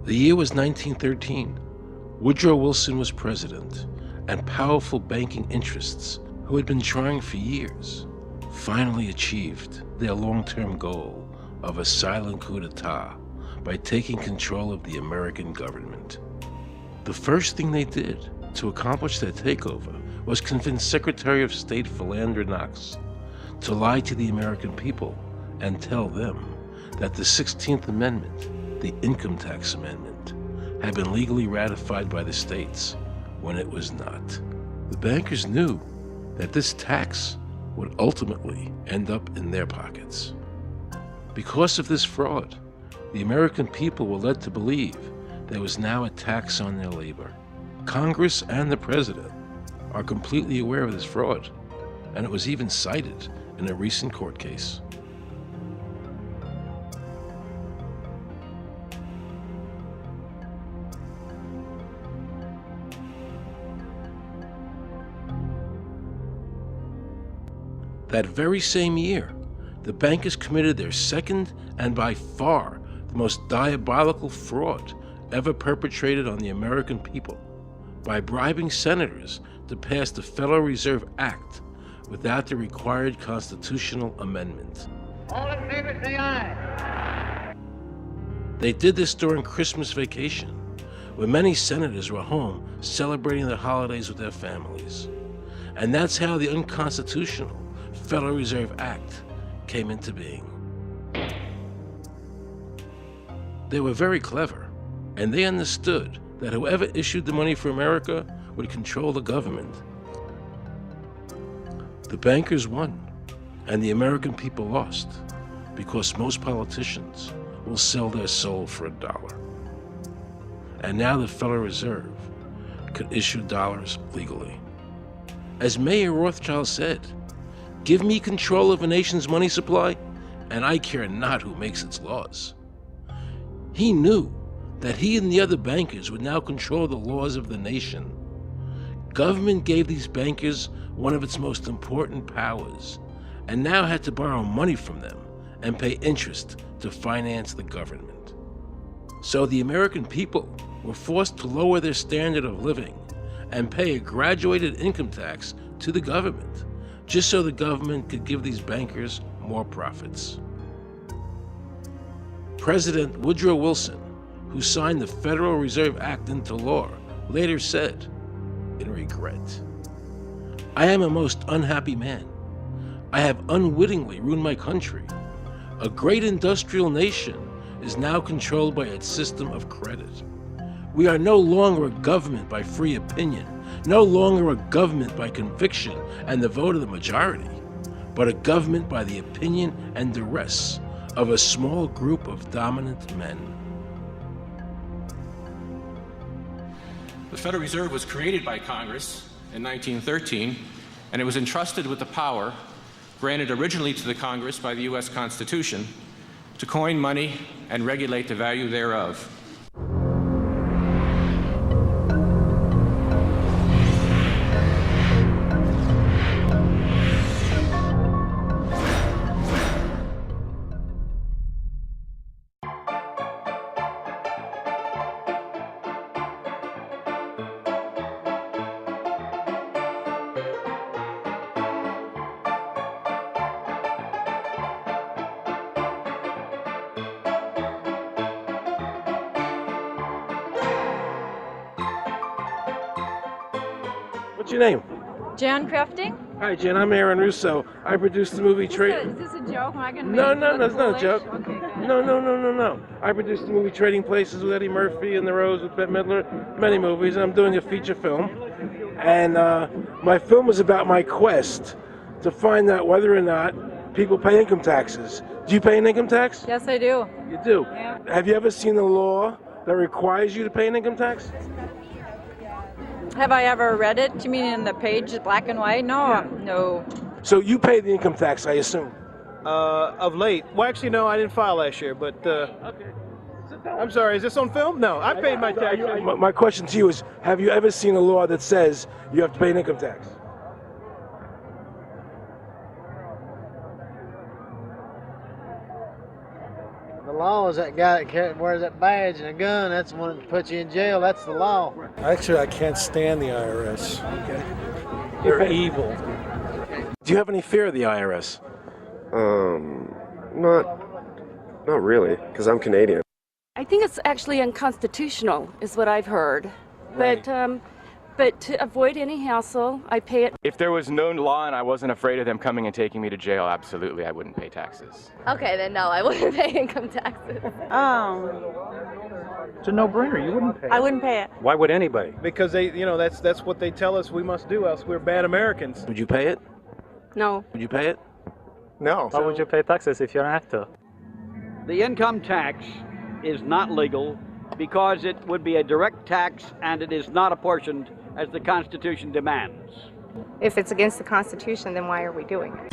The year was 1913. Woodrow Wilson was president, and powerful banking interests, who had been trying for years, finally achieved their long-term goal of a silent coup d'etat by taking control of the American government. The first thing they did to accomplish their takeover was convince Secretary of State Philander Knox to lie to the American people and tell them that the 16th Amendment, the Income Tax Amendment, had been legally ratified by the states when it was not. The bankers knew that this tax would ultimately end up in their pockets. Because of this fraud, the American people were led to believe there was now a tax on their labor. Congress and the President are completely aware of this fraud, and it was even cited in a recent court case. That very same year, the bankers committed their second and by far the most diabolical fraud ever perpetrated on the American people by bribing senators to pass the Federal Reserve Act without the required constitutional amendment. All in favor, say aye. They did this during Christmas vacation, when many senators were home celebrating the holidays with their families. And that's how the unconstitutional Federal Reserve Act came into being. They were very clever, and they understood that whoever issued the money for America would control the government. The bankers won, and the American people lost, because most politicians will sell their soul for $1. And now the Federal Reserve could issue dollars legally. As Mayor Rothschild said, "Give me control of a nation's money supply, and I care not who makes its laws." He knew that he and the other bankers would now control the laws of the nation. Government gave these bankers one of its most important powers, and now had to borrow money from them and pay interest to finance the government. So the American people were forced to lower their standard of living and pay a graduated income tax to the government, just so the government could give these bankers more profits. President Woodrow Wilson, who signed the Federal Reserve Act into law, later said, in regret, "I am a most unhappy man. I have unwittingly ruined my country. A great industrial nation is now controlled by its system of credit. We are no longer a government by free opinion, no longer a government by conviction and the vote of the majority, but a government by the opinion and duress of a small group of dominant men." The Federal Reserve was created by Congress in 1913, and it was entrusted with the power granted originally to the Congress by the U.S. Constitution to coin money and regulate the value thereof. What's your name? Jan Crafting? Hi, Jen. I'm Aaron Russo. I produced the movie Is this a joke? Am I going to No, make no, it no, look it's not a foolish? joke. Okay, good. No. I produced the movie Trading Places with Eddie Murphy and The Rose with Bette Midler, many movies, and I'm doing a feature film. And my film is about my quest to find out whether or not people pay income taxes. Do you pay an income tax? Yes, I do. You do? Yeah. Have you ever seen a law that requires you to pay an income tax? Have I ever read it? You mean in the page, black and white? No, no. So you pay the income tax, I assume? Of late. Well, actually, no, I didn't file last year, but Okay. I'm sorry, is this on film? No, I paid my tax. My question to you is, have you ever seen a law that says you have to pay an income tax? The law is that guy that wears that badge and a gun. That's the one that puts you in jail. That's the law. Actually, I can't stand the IRS. They're evil. Do you have any fear of the IRS? Not really, because I'm Canadian. I think it's actually unconstitutional, is what I've heard. Right. But to avoid any hassle, I pay it. If there was no law and I wasn't afraid of them coming and taking me to jail, absolutely, I wouldn't pay taxes. Okay, then no, I wouldn't pay income taxes. It's a no-brainer. You wouldn't pay it. I wouldn't pay it. Why would anybody? Because that's what they tell us we must do, else we're bad Americans. Would you pay it? No. Would you pay it? No. Why would you pay taxes if you're an actor? The income tax is not legal because it would be a direct tax and it is not apportioned as the Constitution demands. If it's against the Constitution, then why are we doing it?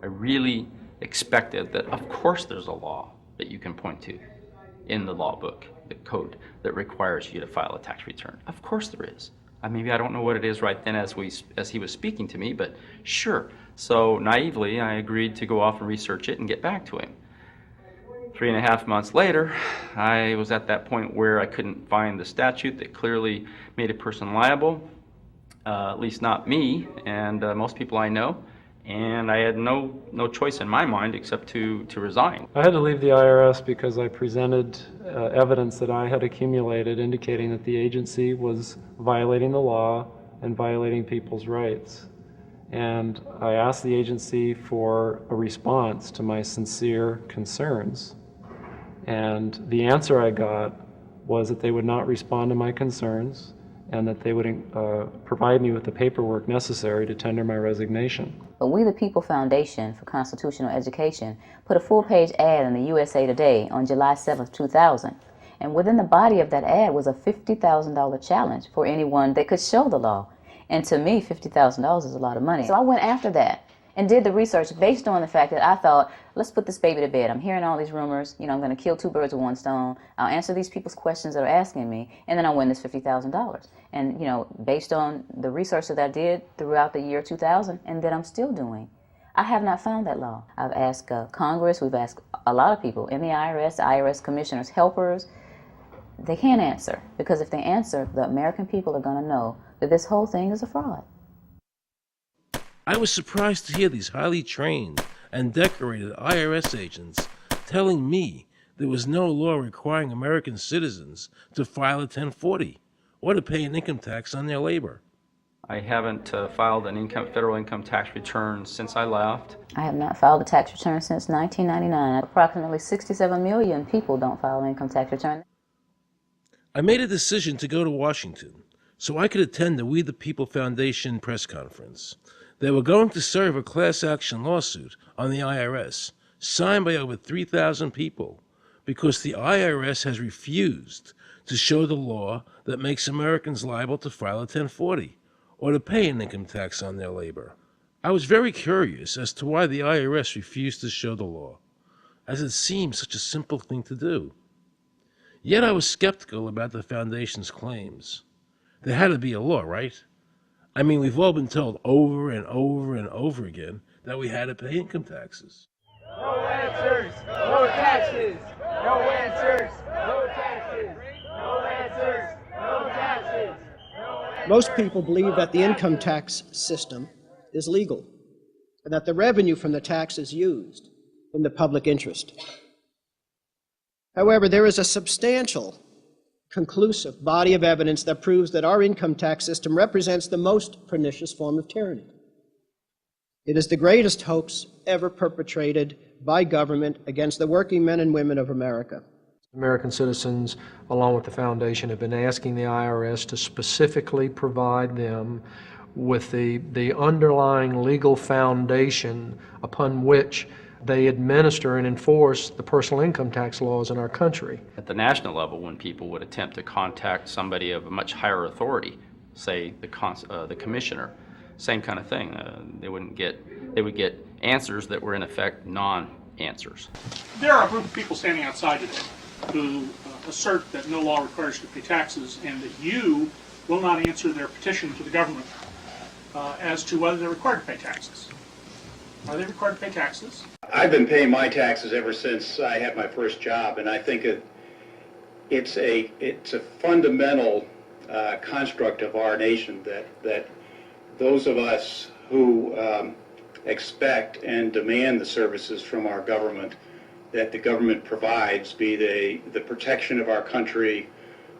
I really expected that, of course, there's a law that you can point to in the law book, the code, that requires you to file a tax return. Of course there is. Maybe I don't know what it is right then as he was speaking to me, but sure. So naively, I agreed to go off and research it and get back to him. 3.5 months later, I was at that point where I couldn't find the statute that clearly made a person liable, at least not me and most people I know. And I had no choice in my mind except to resign. I had to leave the IRS because I presented evidence that I had accumulated indicating that the agency was violating the law and violating people's rights. And I asked the agency for a response to my sincere concerns. And the answer I got was that they would not respond to my concerns and that they would provide me with the paperwork necessary to tender my resignation. But We the People Foundation for Constitutional Education put a full-page ad in the USA Today on July 7, 2000. And within the body of that ad was a $50,000 challenge for anyone that could show the law. And to me, $50,000 is a lot of money. So I went after that and did the research based on the fact that I thought, let's put this baby to bed. I'm hearing all these rumors. I'm going to kill 2 birds with 1 stone. I'll answer these people's questions that are asking me, and then I'll win this $50,000. And, based on the research that I did throughout the year 2000, and that I'm still doing, I have not found that law. I've asked Congress, we've asked a lot of people in the IRS commissioners, helpers. They can't answer, because if they answer, the American people are going to know that this whole thing is a fraud. I was surprised to hear these highly trained and decorated IRS agents telling me there was no law requiring American citizens to file a 1040 or to pay an income tax on their labor. I haven't filed an federal income tax return since I left. I have not filed a tax return since 1999. Approximately 67 million people don't file an income tax return. I made a decision to go to Washington so I could attend the We the People Foundation press conference. They were going to serve a class action lawsuit on the IRS, signed by over 3,000 people, because the IRS has refused to show the law that makes Americans liable to file a 1040 or to pay an income tax on their labor. I was very curious as to why the IRS refused to show the law, as it seems such a simple thing to do. Yet I was skeptical about the Foundation's claims. There had to be a law, right? I mean, we've all been told over and over and over again that we had to pay income taxes. No answers, no taxes. No answers, no taxes. No answers, no taxes. Most people believe that the income tax system is legal and that the revenue from the tax is used in the public interest. However, there is a substantial, conclusive body of evidence that proves that our income tax system represents the most pernicious form of tyranny. It is the greatest hoax ever perpetrated by government against the working men and women of America. American citizens, along with the Foundation, have been asking the IRS to specifically provide them with the underlying legal foundation upon which they administer and enforce the personal income tax laws in our country. At the national level, when people would attempt to contact somebody of a much higher authority, say the commissioner, same kind of thing. They would get answers that were in effect non-answers. There are a group of people standing outside today who assert that no law requires you to pay taxes and that you will not answer their petition to the government as to whether they're required to pay taxes. Are they required to pay taxes? I've been paying my taxes ever since I had my first job, and I think it's a fundamental construct of our nation that those of us who expect and demand the services from our government that the government provides, be they the protection of our country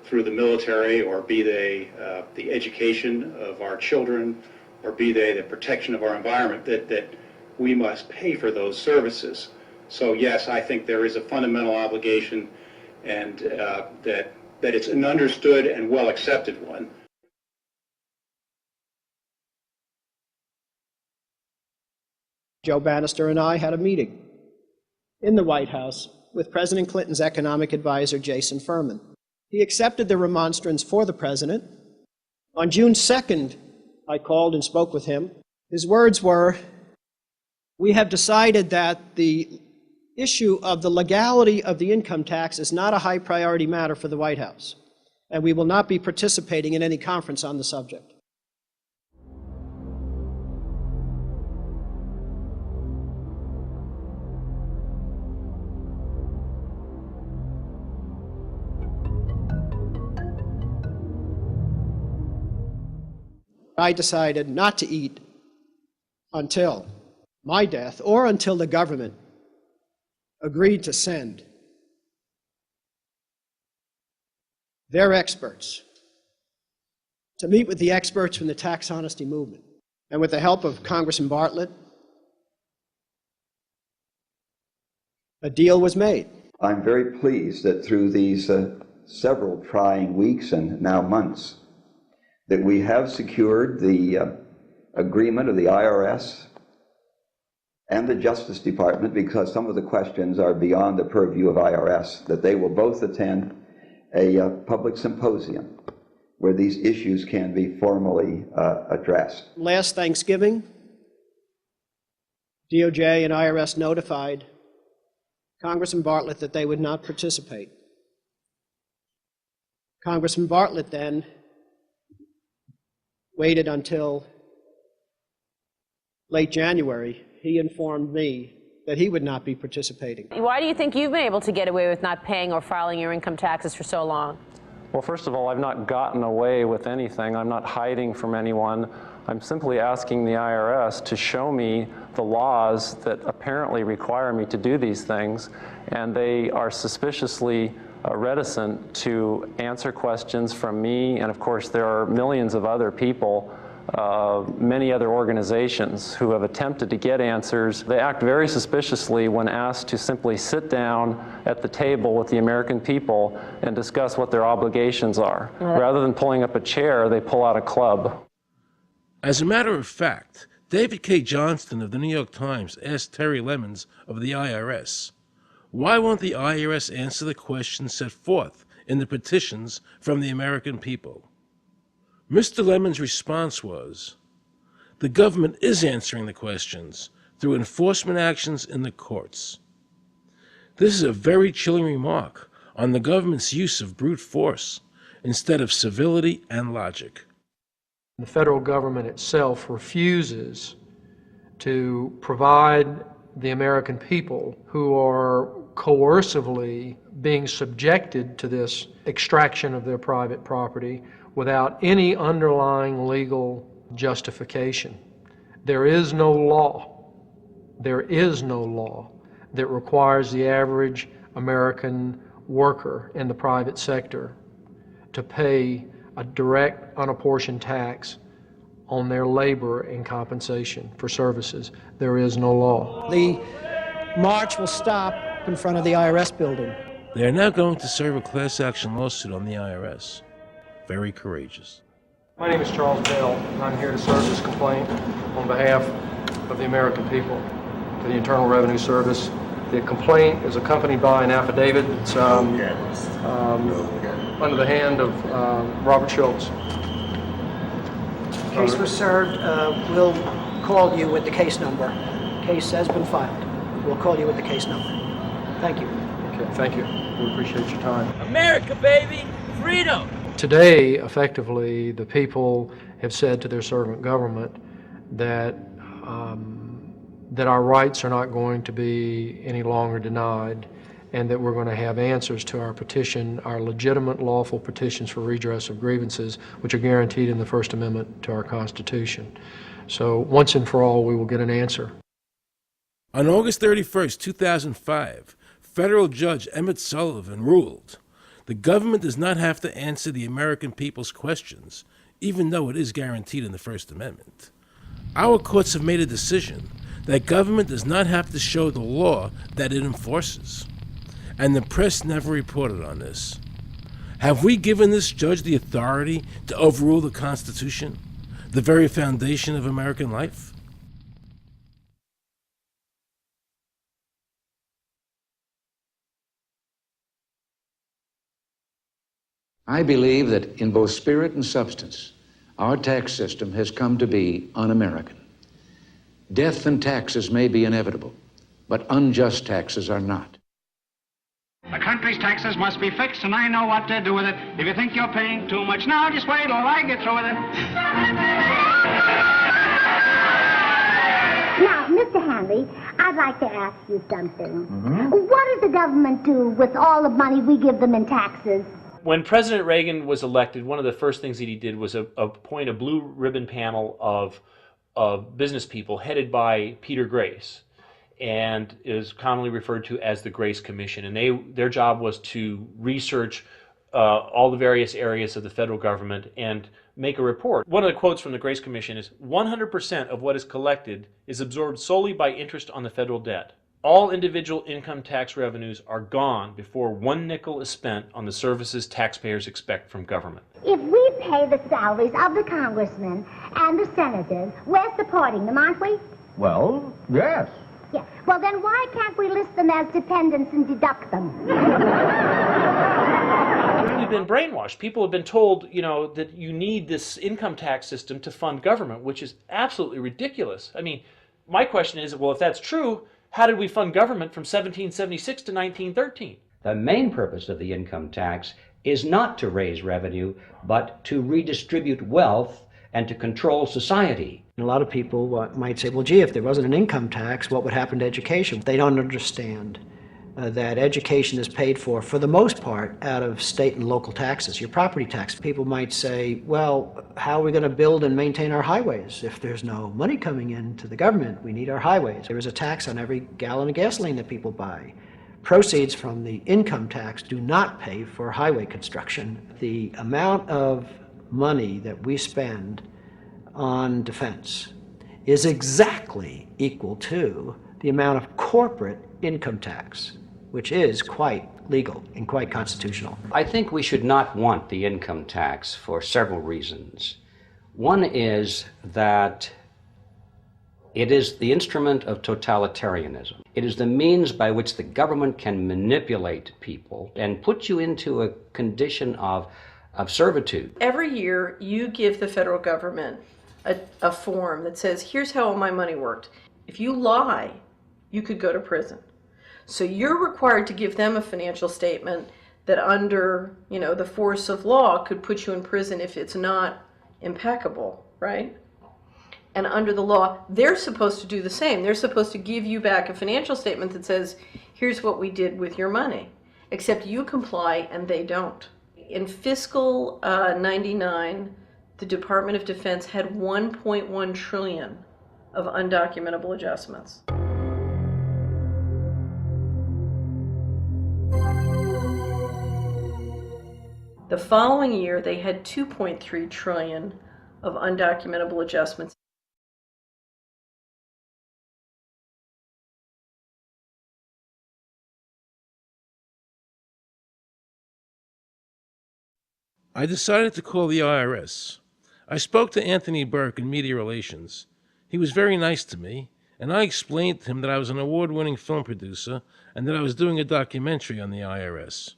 through the military, or be they the education of our children, or be they the protection of our environment, that we must pay for those services. So yes, I think there is a fundamental obligation, and that it's an understood and well accepted one. Joe Bannister and I had a meeting in the White House with President Clinton's economic advisor, Jason Furman. He accepted the remonstrance for the president. On June 2nd, I called and spoke with him. His words were, "We have decided that the issue of the legality of the income tax is not a high priority matter for the White House, and we will not be participating in any conference on the subject." I decided not to eat until my death, or until the government agreed to send their experts to meet with the experts from the tax honesty movement. And with the help of Congressman Bartlett, a deal was made. I'm very pleased that through these several trying weeks and now months, that we have secured the agreement of the IRS and the Justice Department, because some of the questions are beyond the purview of IRS, that they will both attend a public symposium where these issues can be formally addressed. Last Thanksgiving, DOJ and IRS notified Congressman Bartlett that they would not participate. Congressman Bartlett then waited until late January. He informed me that he would not be participating. Why do you think you've been able to get away with not paying or filing your income taxes for so long? Well, first of all, I've not gotten away with anything. I'm not hiding from anyone. I'm simply asking the IRS to show me the laws that apparently require me to do these things, and they are suspiciously reticent to answer questions from me. And of course, there are millions of other people, many other organizations who have attempted to get answers. They act very suspiciously when asked to simply sit down at the table with the American people and discuss what their obligations are. Rather than pulling up a chair, they pull out a club. As a matter of fact, David K. Johnston of the New York Times asked Terry Lemons of the IRS, why won't the IRS answer the questions set forth in the petitions from the American people? Mr. Lemons' response was, the government is answering the questions through enforcement actions in the courts. This is a very chilling remark on the government's use of brute force instead of civility and logic. The federal government itself refuses to provide the American people who are coercively being subjected to this extraction of their private property without any underlying legal justification. There is no law that requires the average American worker in the private sector to pay a direct unapportioned tax on their labor and compensation for services. There is no law. The march will stop in front of the IRS building. They are now going to serve a class action lawsuit on the IRS. Very courageous. My name is Charles Bell, and I'm here to serve this complaint on behalf of the American people to the Internal Revenue Service. The complaint is accompanied by an affidavit that's under the hand of Robert Schultz. Case was served. We'll call you with the case number. Case has been filed. We'll call you with the case number. Thank you. Okay, thank you. We appreciate your time. America, baby! Freedom! Today, effectively, the people have said to their servant government that that our rights are not going to be any longer denied, and that we're going to have answers to our petition, our legitimate lawful petitions for redress of grievances, which are guaranteed in the First Amendment to our Constitution. So once and for all, we will get an answer. On August 31st, 2005, federal judge Emmett Sullivan ruled, the government does not have to answer the American people's questions, even though it is guaranteed in the First Amendment. Our courts have made a decision that government does not have to show the law that it enforces. And the press never reported on this. Have we given this judge the authority to overrule the Constitution, the very foundation of American life? I believe that in both spirit and substance, our tax system has come to be un-American. Death and taxes may be inevitable, but unjust taxes are not. The country's taxes must be fixed, and I know what to do with it. If you think you're paying too much now, just wait till I get through with it. Now, Mr. Hanley, I'd like to ask you something. What does the government do with all the money we give them in taxes? When President Reagan was elected, one of the first things that he did was appoint a blue ribbon panel of business people headed by Peter Grace, and is commonly referred to as the Grace Commission. And their job was to research all the various areas of the federal government and make a report. One of the quotes from the Grace Commission is, 100% of what is collected is absorbed solely by interest on the federal debt. All individual income tax revenues are gone before 1 nickel is spent on the services taxpayers expect from government. If we pay the salaries of the congressmen and the senators, we're supporting them, aren't we? Well, yes. Yeah. Well, then why can't we list them as dependents and deduct them? We've been brainwashed. People have been told, that you need this income tax system to fund government, which is absolutely ridiculous. I mean, my question is, well, if that's true, how did we fund government from 1776 to 1913? The main purpose of the income tax is not to raise revenue, but to redistribute wealth and to control society. A lot of people might say, well, gee, if there wasn't an income tax, what would happen to education? They don't understand that education is paid for the most part, out of state and local taxes, your property tax. People might say, well, how are we going to build and maintain our highways? If there's no money coming into the government, we need our highways. There is a tax on every gallon of gasoline that people buy. Proceeds from the income tax do not pay for highway construction. The amount of money that we spend on defense is exactly equal to the amount of corporate income tax, which is quite legal and quite constitutional. I think we should not want the income tax for several reasons. One is that it is the instrument of totalitarianism. It is the means by which the government can manipulate people and put you into a condition of servitude. Every year you give the federal government a form that says, here's how all my money worked. If you lie, you could go to prison. So you're required to give them a financial statement that under, the force of law could put you in prison if it's not impeccable, right? And under the law, they're supposed to do the same. They're supposed to give you back a financial statement that says, here's what we did with your money, except you comply and they don't. In fiscal 99, the Department of Defense had 1.1 trillion of undocumentable adjustments. The following year, they had 2.3 trillion of undocumentable adjustments. I decided to call the IRS. I spoke to Anthony Burke in Media Relations. He was very nice to me, and I explained to him that I was an award-winning film producer and that I was doing a documentary on the IRS.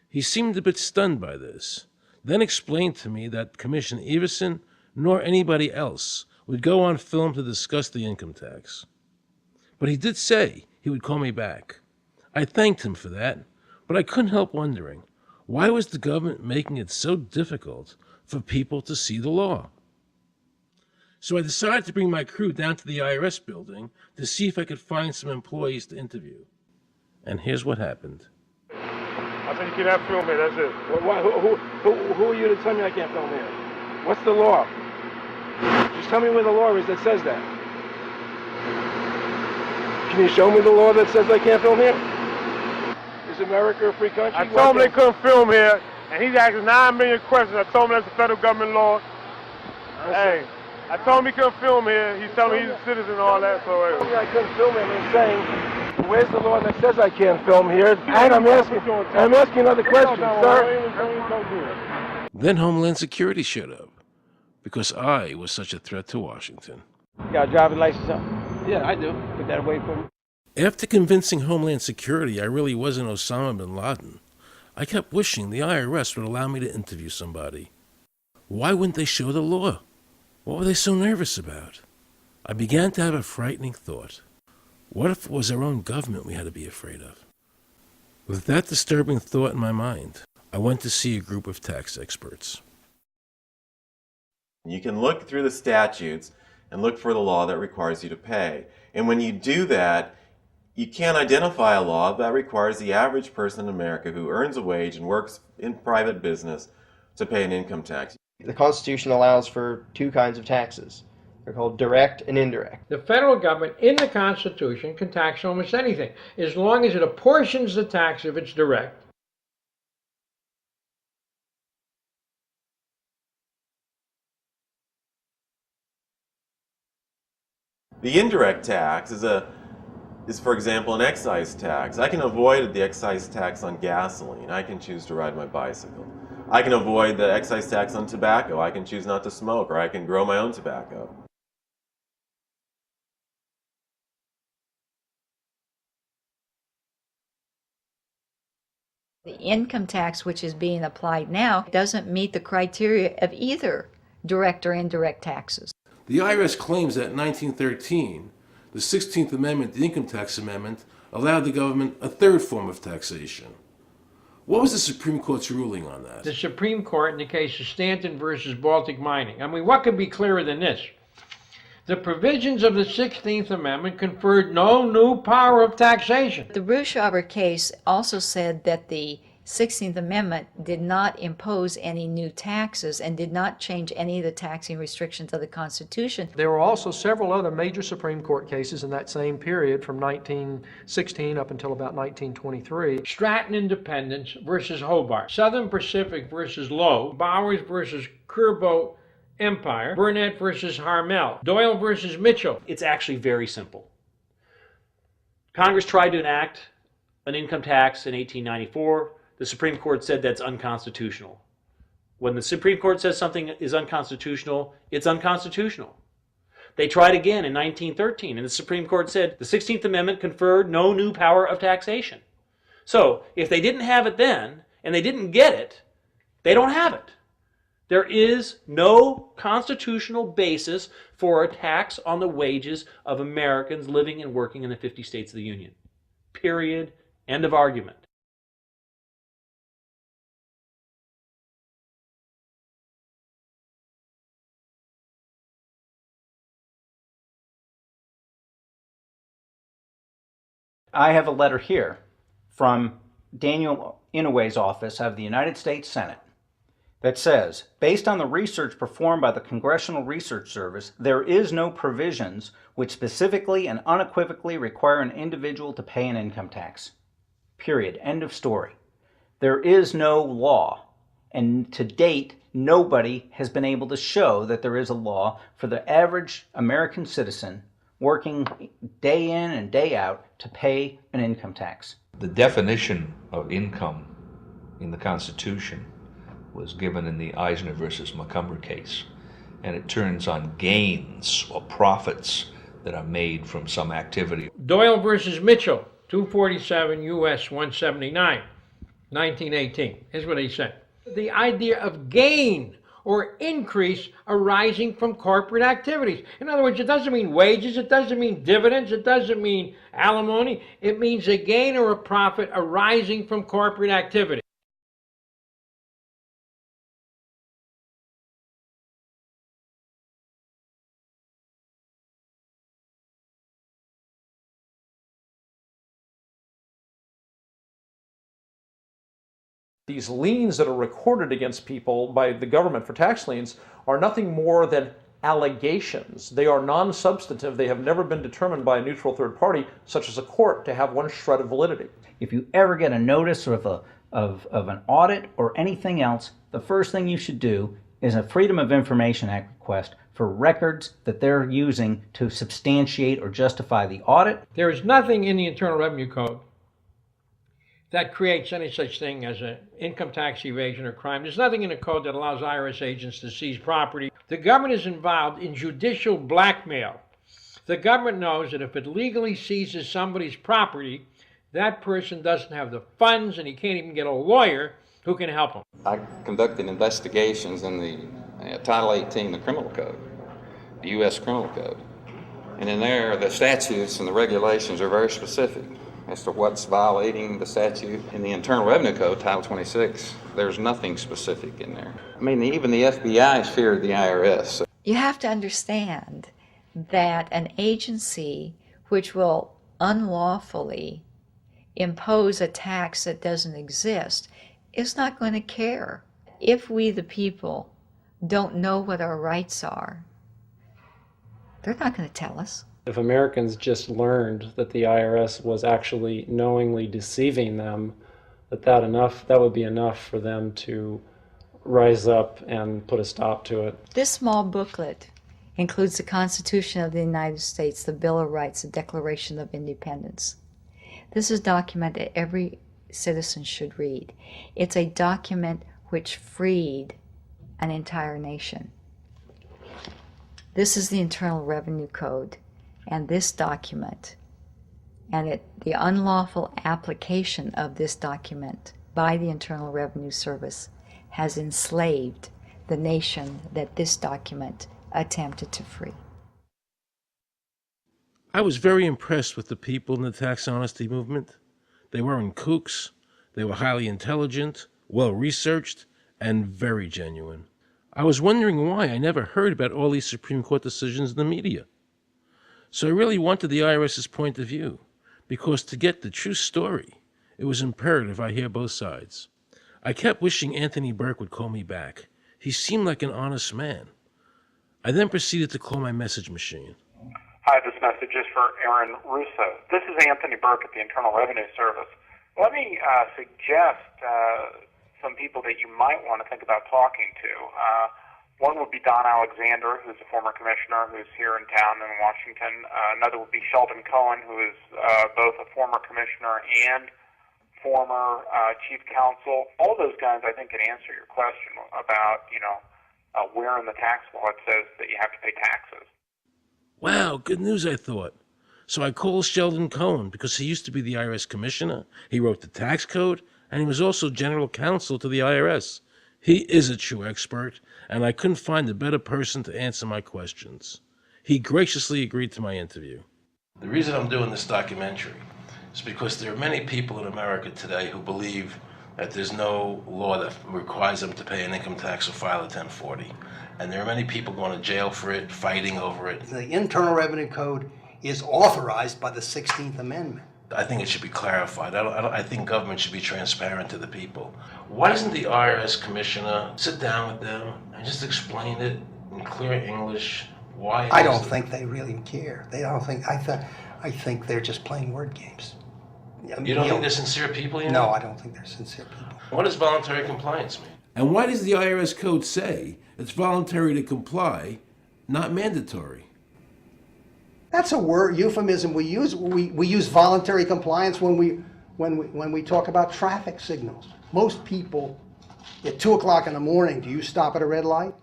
He seemed a bit stunned by this, then explained to me that Commissioner Everson nor anybody else would go on film to discuss the income tax. But he did say he would call me back. I thanked him for that, but I couldn't help wondering, why was the government making it so difficult for people to see the law? So I decided to bring my crew down to the IRS building to see if I could find some employees to interview. And here's what happened. I said you cannot film here, that's it. Who are you to tell me I can't film here? What's the law? Just tell me where the law is that says that. Can you show me the law that says I can't film here? Is America a free country? I told him they couldn't film here, and he's asking 9 million questions. I told him that's a federal government law. Hey, I told him he couldn't film here. He's telling me he's a citizen and all that, so I told me I couldn't film him and saying, where's the law that says I can't film here? And I'm asking another question, sir. Then Homeland Security showed up, because I was such a threat to Washington. You got a driver's license, huh? Yeah, I do. Put that away for me. After convincing Homeland Security I really wasn't Osama bin Laden, I kept wishing the IRS would allow me to interview somebody. Why wouldn't they show the law? What were they so nervous about? I began to have a frightening thought. What if it was our own government we had to be afraid of? With that disturbing thought in my mind, I went to see a group of tax experts. You can look through the statutes and look for the law that requires you to pay. And when you do that, you can't identify a law that requires the average person in America who earns a wage and works in private business to pay an income tax. The Constitution allows for two kinds of taxes. They're called direct and indirect. The federal government in the Constitution can tax almost anything, as long as it apportions the tax if it's direct. The indirect tax is, for example, an excise tax. I can avoid the excise tax on gasoline. I can choose to ride my bicycle. I can avoid the excise tax on tobacco. I can choose not to smoke, or I can grow my own tobacco. The income tax which is being applied now doesn't meet the criteria of either direct or indirect taxes. The IRS claims that in 1913, the 16th Amendment, the Income Tax Amendment, allowed the government a third form of taxation. What was the Supreme Court's ruling on that? The Supreme Court in the case of Stanton versus Baltic Mining. I mean, what could be clearer than this? The provisions of the 16th Amendment conferred no new power of taxation. The Ruschauer case also said that the 16th Amendment did not impose any new taxes and did not change any of the taxing restrictions of the Constitution. There were also several other major Supreme Court cases in that same period from 1916 up until about 1923. Stratton Independence versus Hobart, Southern Pacific versus Lowe, Bowers versus Curbo Empire, Burnett versus Harmel, Doyle versus Mitchell. It's actually very simple. Congress tried to enact an income tax in 1894. The Supreme Court said that's unconstitutional. When the Supreme Court says something is unconstitutional, it's unconstitutional. They tried again in 1913, and the Supreme Court said the 16th Amendment conferred no new power of taxation. So, if they didn't have it then, and they didn't get it, they don't have it. There is no constitutional basis for a tax on the wages of Americans living and working in the 50 states of the Union. Period. End of argument. I have a letter here from Daniel Inouye's office out of the United States Senate that says, based on the research performed by the Congressional Research Service, there is no provisions which specifically and unequivocally require an individual to pay an income tax. Period. End of story. There is no law, and to date, nobody has been able to show that there is a law for the average American citizen working day in and day out to pay an income tax. The definition of income in the Constitution was given in the Eisner versus Macomber case, and it turns on gains or profits that are made from some activity. Doyle versus Mitchell, 247 U.S. 179, 1918. Here's what he said. The idea of gain or increase arising from corporate activities. In other words, it doesn't mean wages, it doesn't mean dividends, it doesn't mean alimony. It means a gain or a profit arising from corporate activity. These liens that are recorded against people by the government for tax liens are nothing more than allegations. They are non-substantive. They have never been determined by a neutral third party, such as a court, to have one shred of validity. If you ever get a notice of an audit or anything else, the first thing you should do is a Freedom of Information Act request for records that they're using to substantiate or justify the audit. There is nothing in the Internal Revenue Code that creates any such thing as an income tax evasion or crime. There's nothing in the code that allows IRS agents to seize property. The government is involved in judicial blackmail. The government knows that if it legally seizes somebody's property, that person doesn't have the funds and he can't even get a lawyer who can help him. I conducted investigations in the Title 18, the Criminal Code, the U.S. Criminal Code. And in there, the statutes and the regulations are very specific as to what's violating the statute. In the Internal Revenue Code, Title 26, there's nothing specific in there. I mean, even the FBI is feared the IRS. You have to understand that an agency which will unlawfully impose a tax that doesn't exist is not going to care. If we, the people, don't know what our rights are, they're not going to tell us. If Americans just learned that the IRS was actually knowingly deceiving them, that would be enough for them to rise up and put a stop to it. This small booklet includes the Constitution of the United States, the Bill of Rights, the Declaration of Independence. This is a document that every citizen should read. It's a document which freed an entire nation. This is the Internal Revenue Code. And this document, and the unlawful application of this document by the Internal Revenue Service has enslaved the nation that this document attempted to free. I was very impressed with the people in the tax honesty movement. They weren't kooks, they were highly intelligent, well-researched, and very genuine. I was wondering why I never heard about all these Supreme Court decisions in the media. So I really wanted the IRS's point of view, because to get the true story, it was imperative I hear both sides. I kept wishing Anthony Burke would call me back. He seemed like an honest man. I then proceeded to call my message machine. Hi, this message is for Aaron Russo. This is Anthony Burke at the Internal Revenue Service. Let me suggest some people that you might want to think about talking to. One would be Don Alexander, who's a former commissioner who's here in town in Washington. Another would be Sheldon Cohen, who is both a former commissioner and former chief counsel. All those guys, I think, can answer your question about, where in the tax law it says that you have to pay taxes. Wow, good news, I thought. So I called Sheldon Cohen because he used to be the IRS commissioner. He wrote the tax code, and he was also general counsel to the IRS. He is a true expert, and I couldn't find a better person to answer my questions. He graciously agreed to my interview. The reason I'm doing this documentary is because there are many people in America today who believe that there's no law that requires them to pay an income tax or file a 1040. And there are many people going to jail for it, fighting over it. The Internal Revenue Code is authorized by the 16th Amendment. I think it should be clarified. I think government should be transparent to the people. Why doesn't the IRS commissioner sit down with them and just explain it in clear English? Why? I don't think they really care. They don't think. I think they're just playing word games. You don't think they're sincere people? No, I don't think they're sincere people. What does voluntary compliance mean? And why does the IRS code say it's voluntary to comply, not mandatory? That's a word euphemism we use. We use voluntary compliance when we talk about traffic signals. Most people at 2 o'clock in the morning, do you stop at a red light?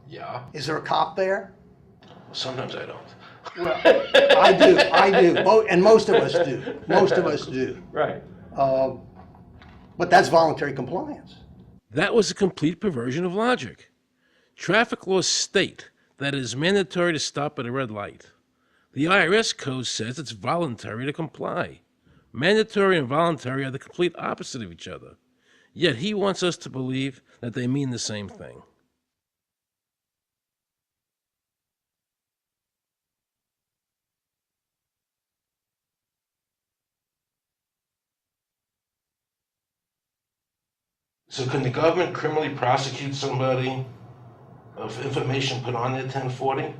Yeah. Is there a cop there? Sometimes I don't. Well, I do, and most of us do. Most of us do. Right. But that's voluntary compliance. That was a complete perversion of logic. Traffic laws state that it is mandatory to stop at a red light. The IRS code says it's voluntary to comply. Mandatory and voluntary are the complete opposite of each other. Yet he wants us to believe that they mean the same thing. So can the government criminally prosecute somebody of information put on their 1040?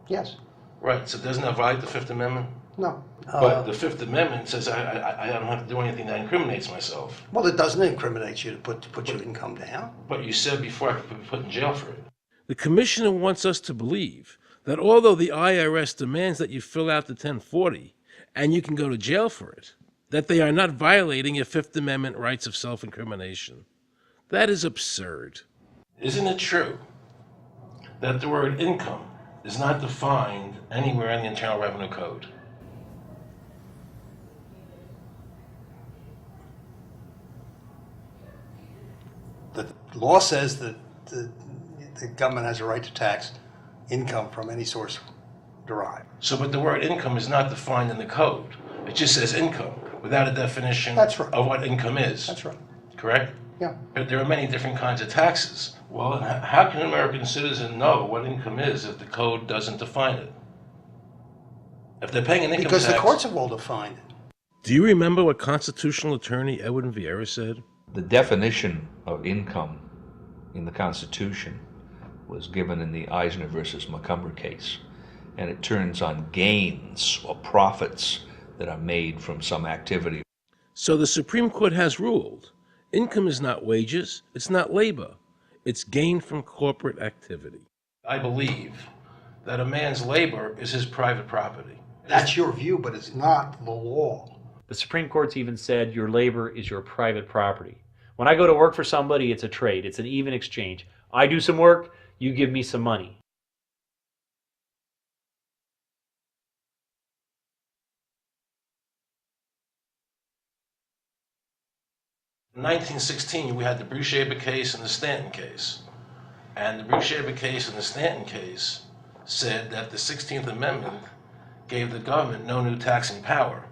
Yes. Right, so doesn't that violate the Fifth Amendment? No. But the Fifth Amendment says I don't have to do anything that incriminates myself. Well, it doesn't incriminate you to put your income down. But you said before I could be put in jail for it. The commissioner wants us to believe that although the IRS demands that you fill out the 1040 and you can go to jail for it, that they are not violating your Fifth Amendment rights of self-incrimination. That is absurd. Isn't it true that the word income is not defined anywhere in the Internal Revenue Code? The law says that the government has a right to tax income from any source derived. So, but the word income is not defined in the code. It just says income without a definition of what income is. That's right. Correct? Yeah. But there are many different kinds of taxes. Well, how can an American citizen know what income is if the code doesn't define it? If they're paying an income tax... Because the courts have all defined it. Do you remember what constitutional attorney Edwin Vieira said? The definition of income in the Constitution was given in the Eisner versus Macomber case, and it turns on gains or profits that are made from some activity. So the Supreme Court has ruled income is not wages, it's not labor, it's gain from corporate activity. I believe that a man's labor is his private property. That's your view, but it's not the law. The Supreme Court's even said your labor is your private property. When I go to work for somebody, it's a trade. It's an even exchange. I do some work, you give me some money. In 1916, we had the Bruce-Shaber case and the Stanton case. And the Bruce-Shaber case and the Stanton case said that the 16th Amendment gave the government no new taxing power.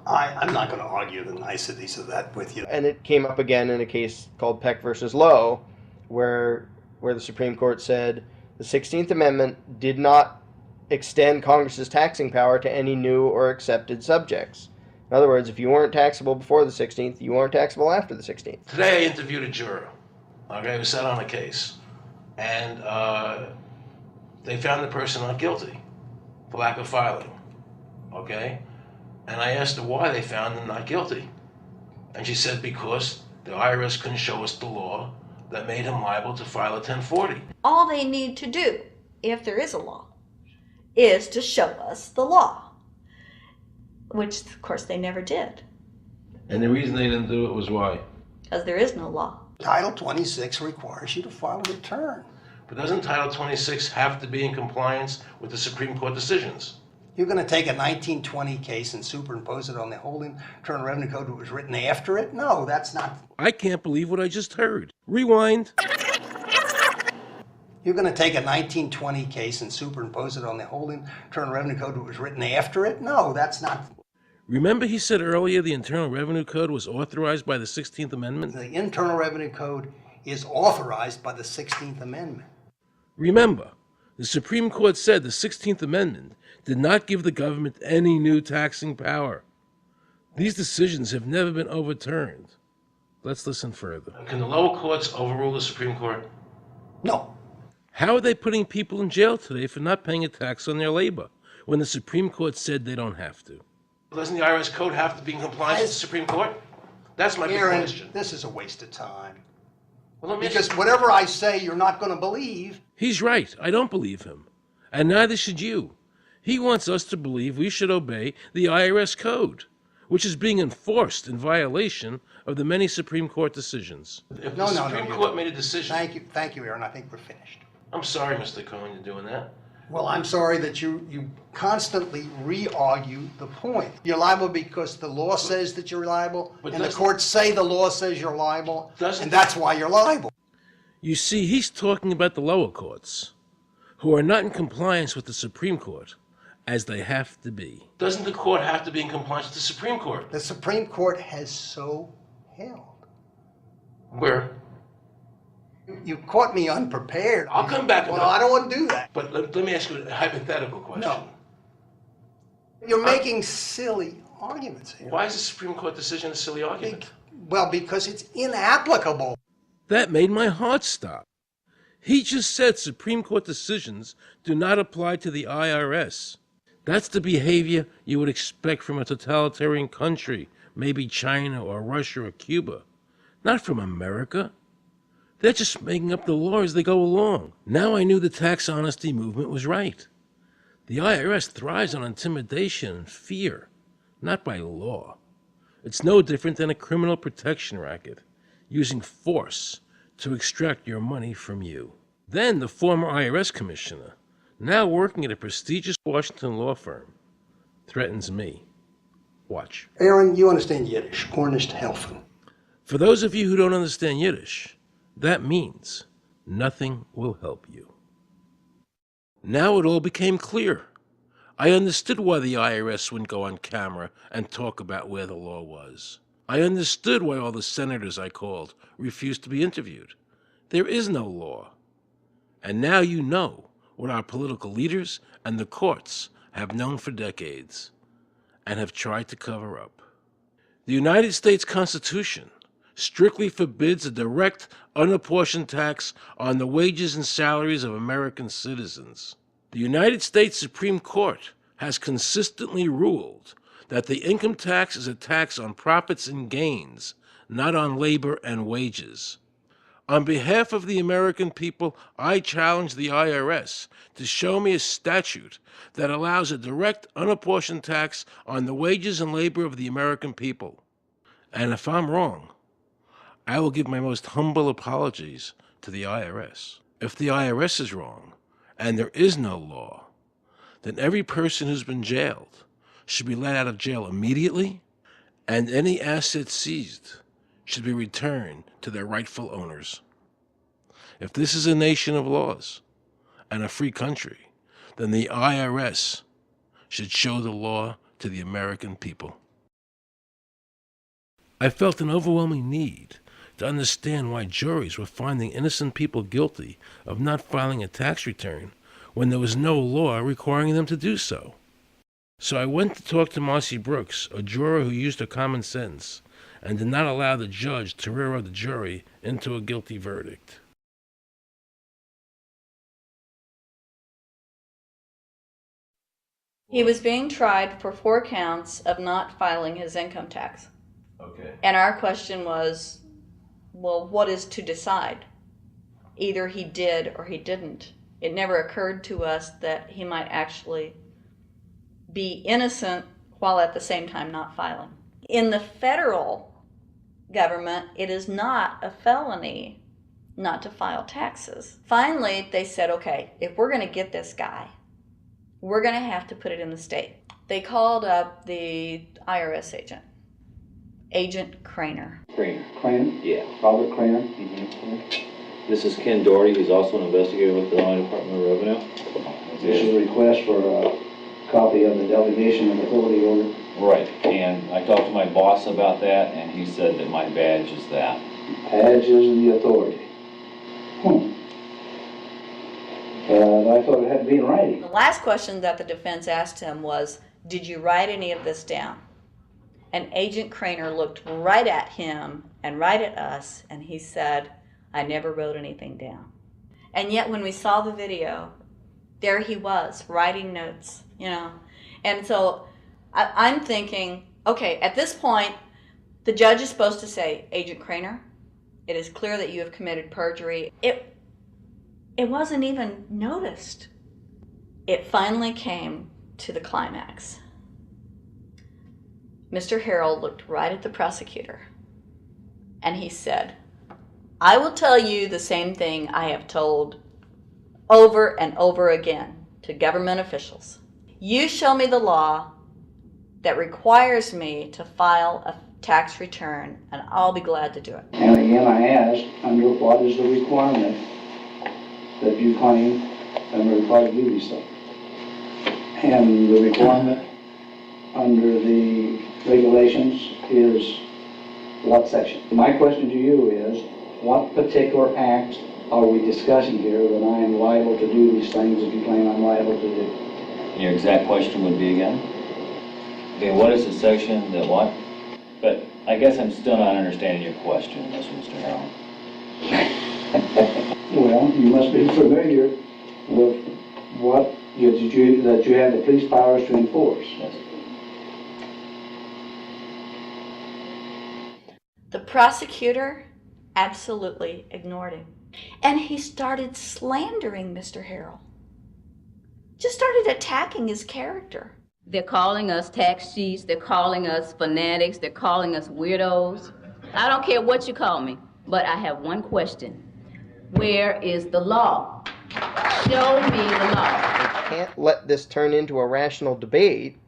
I'm not going to argue the niceties of that with you. And it came up again in a case called Peck versus Lowe, where the Supreme Court said the 16th Amendment did not extend Congress's taxing power to any new or accepted subjects. In other words, if you weren't taxable before the 16th, you weren't taxable after the 16th. Today I interviewed a juror, okay, who sat on a case, and they found the person not guilty for lack of filing, okay? And I asked her why they found him not guilty. And she said because the IRS couldn't show us the law that made him liable to file a 1040. All they need to do, if there is a law, is to show us the law, which of course they never did. And the reason they didn't do it was why? Because there is no law. Title 26 requires you to file a return. But doesn't Title 26 have to be in compliance with the Supreme Court decisions? You're going to take a 1920 case and superimpose it on the whole Internal Revenue Code that was written after it? No, that's not. I can't believe what I just heard. Rewind. You're going to take a 1920 case and superimpose it on the whole Internal Revenue Code that was written after it? No, that's not. Remember he said earlier the Internal Revenue Code was authorized by the 16th Amendment? The Internal Revenue Code is authorized by the 16th Amendment. Remember, the Supreme Court said the 16th Amendment did not give the government any new taxing power. These decisions have never been overturned. Let's listen further. Can the lower courts overrule the Supreme Court? No. How are they putting people in jail today for not paying a tax on their labor when the Supreme Court said they don't have to? Doesn't the IRS code have to be in compliance with the Supreme Court? That's my big Aaron, question. this is a waste of time. Well, Because whatever I say, you're not going to believe. He's right. I don't believe him. And neither should you. He wants us to believe we should obey the IRS code, which is being enforced in violation of the many Supreme Court decisions. If the Supreme Court made a decision... Thank you, Aaron. I think we're finished. I'm sorry, Mr. Cohen, you're doing that. Well, I'm sorry that you constantly re-argue the point. You're liable because the law says that you're liable, and the courts say the law says you're liable, and that's why you're liable. You see, he's talking about the lower courts, who are not in compliance with the Supreme Court, as they have to be. Doesn't the court have to be in compliance with the Supreme Court? The Supreme Court has so held. Where? You caught me unprepared. I'll come back. Well, I don't want to do that. But let me ask you a hypothetical question. No. You're making silly arguments here. Why is the Supreme Court decision a silly argument? Well, because it's inapplicable. That made my heart stop. He just said Supreme Court decisions do not apply to the IRS. That's the behavior you would expect from a totalitarian country, maybe China or Russia or Cuba. Not from America. They're just making up the law as they go along. Now I knew the tax honesty movement was right. The IRS thrives on intimidation and fear, not by law. It's no different than a criminal protection racket, using force to extract your money from you. Then the former IRS commissioner, now working at a prestigious Washington law firm, threatens me. Watch. Aaron, you understand Yiddish. Cornish helfen. For those of you who don't understand Yiddish, that means nothing will help you. Now it all became clear. I understood why the IRS wouldn't go on camera and talk about where the law was. I understood why all the senators I called refused to be interviewed. There is no law. And now you know what our political leaders and the courts have known for decades and have tried to cover up. The United States Constitution strictly forbids a direct, unapportioned tax on the wages and salaries of American citizens. The United States Supreme Court has consistently ruled that the income tax is a tax on profits and gains, not on labor and wages. On behalf of the American people, I challenge the IRS to show me a statute that allows a direct, unapportioned tax on the wages and labor of the American people. And if I'm wrong, I will give my most humble apologies to the IRS. If the IRS is wrong, and there is no law, then every person who's been jailed should be let out of jail immediately, and any assets seized should be returned to their rightful owners. If this is a nation of laws and a free country, then the IRS should show the law to the American people. I felt an overwhelming need to understand why juries were finding innocent people guilty of not filing a tax return when there was no law requiring them to do so. So I went to talk to Marcy Brooks, a juror who used her common sense and did not allow the judge to railroad the jury into a guilty verdict. He was being tried for 4 counts of not filing his income tax. Okay. And our question was, well, what is to decide? Either he did or he didn't. It never occurred to us that he might actually be innocent while at the same time not filing. In the federal government, it is not a felony not to file taxes. Finally, they said, okay, if we're going to get this guy, we're going to have to put it in the state. They called up the IRS agent, Agent Craner. Craner? Yeah. Robert Craner? Mm-hmm. This is Ken Doherty. He's also an investigator with the Illinois Department of Revenue. This is a request for a copy of the delegation and authority order. Right, and I talked to my boss about that, and he said that my badge is that. Badge is the authority. I thought it had to be in writing. The last question that the defense asked him was, did you write any of this down? And Agent Craner looked right at him and right at us, and he said, "I never wrote anything down." And yet when we saw the video, there he was, writing notes, you know. And so I'm thinking, okay, at this point, the judge is supposed to say, "Agent Craner, it is clear that you have committed perjury." It wasn't even noticed. It finally came to the climax. Mr. Harrell looked right at the prosecutor, and he said, "I will tell you the same thing I have told over and over again to government officials. You show me the law that requires me to file a tax return, and I'll be glad to do it." And again, I ask, under what is the requirement that you claim and are required to do these things? And the requirement under the regulations is what section? My question to you is, what particular act are we discussing here that I am liable to do these things that you claim I'm liable to do? Your exact question would be again? Okay, what is the section that what? But I guess I'm still not understanding your question, Mr. Harrell. Well, you must be familiar with what that you have the police powers to enforce. Yes. The prosecutor absolutely ignored him. And he started slandering Mr. Harrell. Just started attacking his character. They're calling us tax cheats, they're calling us fanatics, they're calling us weirdos. I don't care what you call me, but I have one question. Where is the law? Show me the law. They can't let this turn into a rational debate,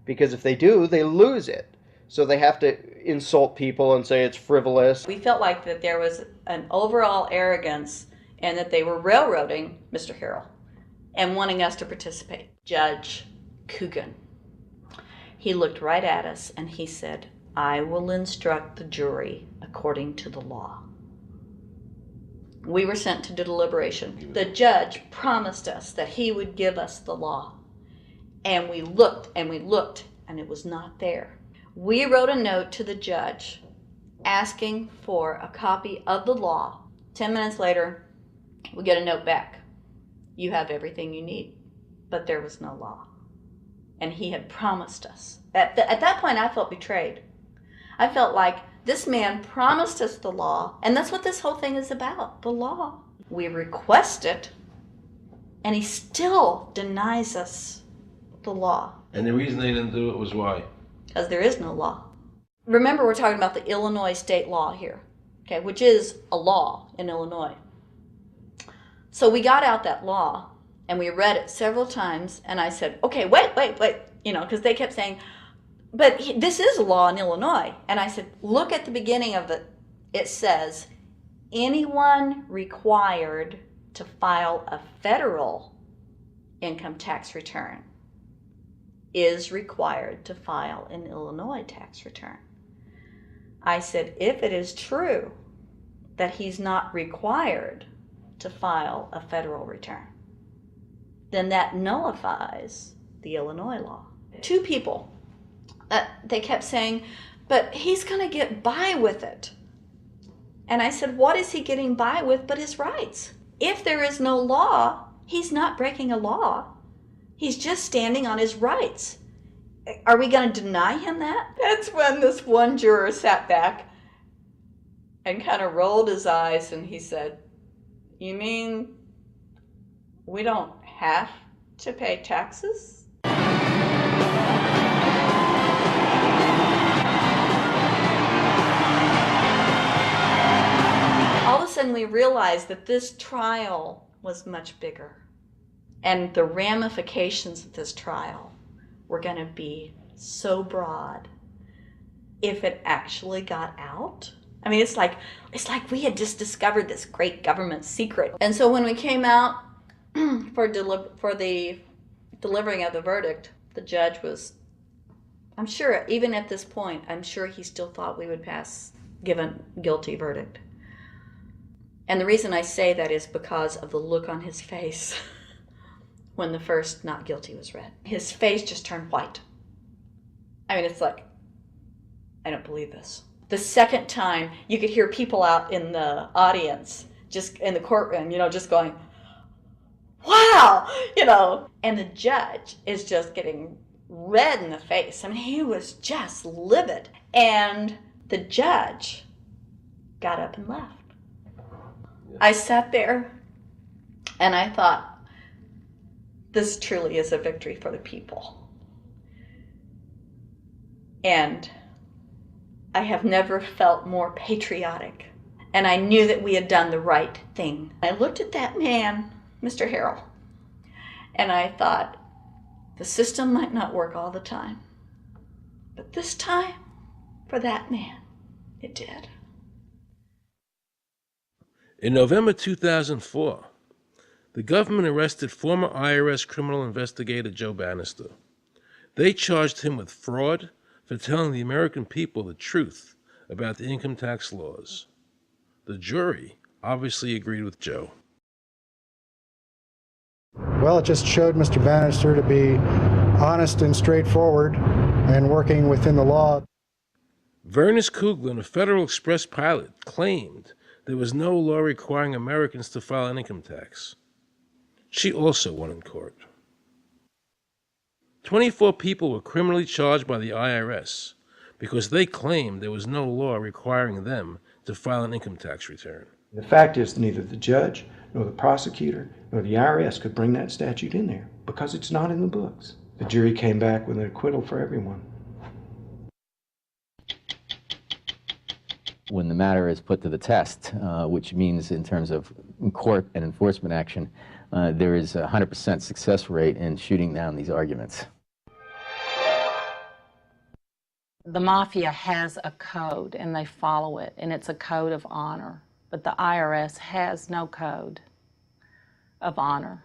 because if they do, they lose it. So they have to insult people and say it's frivolous. We felt like that there was an overall arrogance and that they were railroading Mr. Harrell and wanting us to participate. Judge Coogan, he looked right at us and he said, "I will instruct the jury according to the law." We were sent to deliberation. The judge promised us that he would give us the law. And we looked and we looked and it was not there. We wrote a note to the judge asking for a copy of the law. 10 minutes later, we get a note back. "You have everything you need." But there was no law. And he had promised us. At that point, I felt betrayed. I felt like this man promised us the law, and that's what this whole thing is about, the law. We request it, and he still denies us the law. And the reason they didn't do it was why? Because there is no law. Remember, we're talking about the Illinois state law here, okay, which is a law in Illinois. So we got out that law, and we read it several times, and I said, "Okay, wait, you know, because they kept saying, but this is a law in Illinois." And I said, "Look at the beginning of it. It says, anyone required to file a federal income tax return is required to file an Illinois tax return." I said, if it is true that he's not required to file a federal return, then that nullifies the Illinois law. Two people, they kept saying, "But he's going to get by with it." And I said, what is he getting by with but his rights? If there is no law, he's not breaking a law. He's just standing on his rights. Are we going to deny him that? That's when this one juror sat back and kind of rolled his eyes and he said, "You mean we don't have to pay taxes?" All of a sudden we realized that this trial was much bigger. And the ramifications of this trial were going to be so broad if it actually got out. I mean, it's like we had just discovered this great government secret. And so when we came out for the delivering of the verdict, the judge was, I'm sure, even at this point, I'm sure he still thought we would give a guilty verdict. And the reason I say that is because of the look on his face when the first not guilty was read. His face just turned white. I mean, it's like, I don't believe this. The second time, you could hear people out in the audience, just in the courtroom, just going, wow, and the judge is just getting red in the face. I mean, he was just livid. And the judge got up and left. I sat there and I thought, this truly is a victory for the people. And I have never felt more patriotic. And I knew that we had done the right thing. I looked at that man, Mr. Harrell, and I thought, the system might not work all the time, but this time, for that man, it did. In November 2004, the government arrested former IRS criminal investigator Joe Bannister. They charged him with fraud for telling the American people the truth about the income tax laws. The jury obviously agreed with Joe. Well, it just showed Mr. Bannister to be honest and straightforward and working within the law. Vernice Kuglin, a Federal Express pilot, claimed there was no law requiring Americans to file an income tax. She also won in court. 24 people were criminally charged by the IRS because they claimed there was no law requiring them to file an income tax return. The fact is, neither the judge, nor the prosecutor, nor the IRS could bring that statute in there because it's not in the books. The jury came back with an acquittal for everyone. When the matter is put to the test, which means in terms of court and enforcement action, there is a 100% success rate in shooting down these arguments. The mafia has a code and they follow it, and it's a code of honor. But the IRS has no code of honor.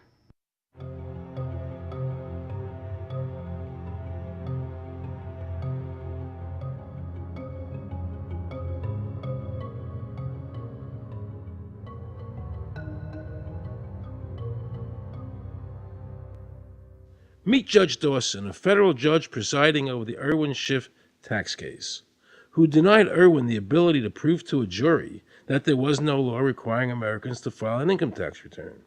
Meet Judge Dawson, a federal judge presiding over the Irwin Schiff tax case, who denied Irwin the ability to prove to a jury that there was no law requiring Americans to file an income tax return.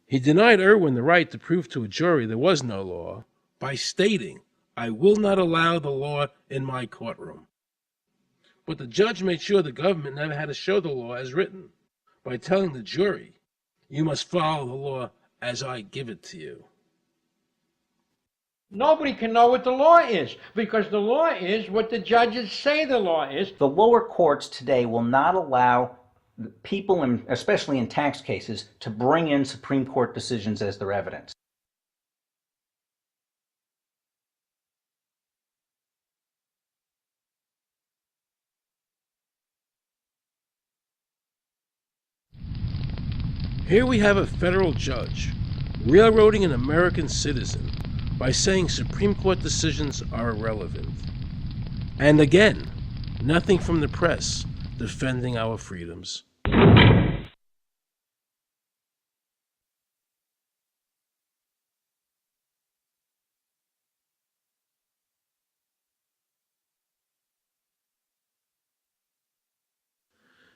He denied Irwin the right to prove to a jury there was no law by stating, "I will not allow the law in my courtroom." But the judge made sure the government never had to show the law as written by telling the jury, "You must follow the law as I give it to you." Nobody can know what the law is because the law is what the judges say the law is. The lower courts today will not allow people, especially in tax cases, to bring in Supreme Court decisions as their evidence. Here we have a federal judge railroading an American citizen by saying Supreme Court decisions are irrelevant. And again, nothing from the press defending our freedoms.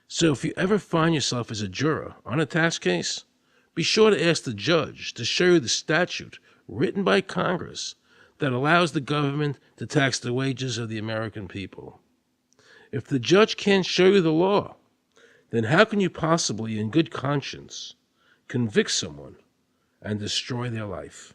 So if you ever find yourself as a juror on a tax case, be sure to ask the judge to show you the statute written by Congress that allows the government to tax the wages of the American people. If the judge can't show you the law, then how can you possibly, in good conscience, convict someone and destroy their life?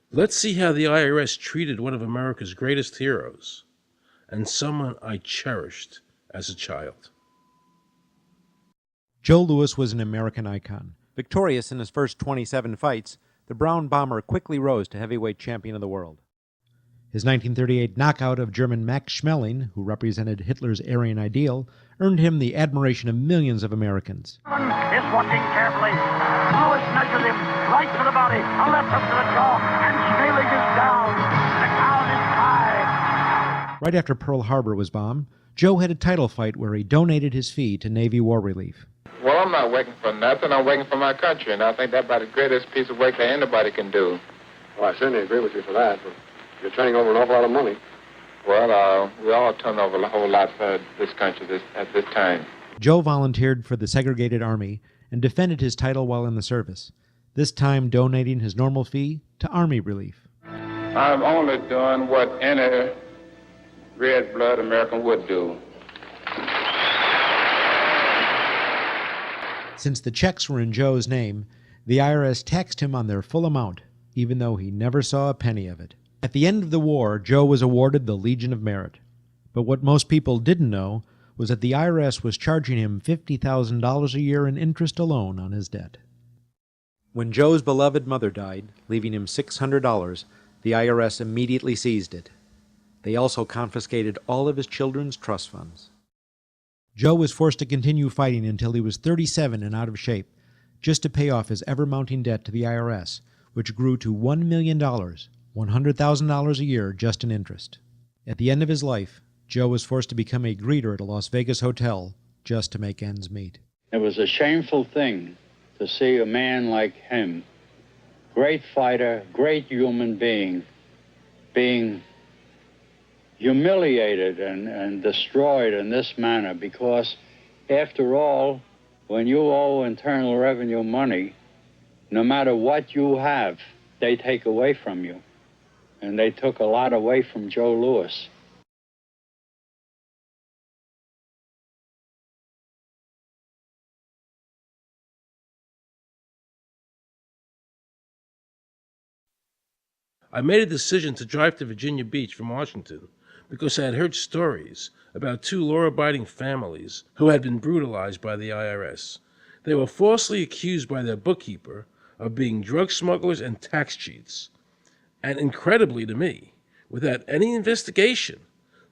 Let's see how the IRS treated one of America's greatest heroes, and someone I cherished as a child. Joe Louis was an American icon. Victorious in his first 27 fights, the Brown Bomber quickly rose to heavyweight champion of the world. His 1938 knockout of German Max Schmeling, who represented Hitler's Aryan ideal, earned him the admiration of millions of Americans. Is watching carefully. Louis measures him right to the body, a left hook to the jaw, and Schmeling is down. The count is high. Right after Pearl Harbor was bombed, Joe had a title fight where he donated his fee to Navy War Relief. Well, I'm not working for nothing. I'm working for my country, and I think that's about the greatest piece of work that anybody can do. Well, I certainly agree with you for that, but you're turning over an awful lot of money. Well, we all turn over a whole lot for this country at this time. Joe volunteered for the segregated army and defended his title while in the service, this time donating his normal fee to Army relief. I'm only doing what any red-blood American would do. Since the checks were in Joe's name, the IRS taxed him on their full amount, even though he never saw a penny of it. At the end of the war, Joe was awarded the Legion of Merit. But what most people didn't know was that the IRS was charging him $50,000 a year in interest alone on his debt. When Joe's beloved mother died, leaving him $600, the IRS immediately seized it. They also confiscated all of his children's trust funds. Joe was forced to continue fighting until he was 37 and out of shape, just to pay off his ever-mounting debt to the IRS, which grew to $1 million, $100,000 a year just in interest. At the end of his life, Joe was forced to become a greeter at a Las Vegas hotel just to make ends meet. It was a shameful thing to see a man like him, great fighter, great human being, being humiliated and destroyed in this manner, because after all, when you owe Internal Revenue money, no matter what you have, they take away from you. And they took a lot away from Joe Louis. I made a decision to drive to Virginia Beach from Washington because I had heard stories about two law-abiding families who had been brutalized by the IRS. They were falsely accused by their bookkeeper of being drug smugglers and tax cheats. And incredibly to me, without any investigation,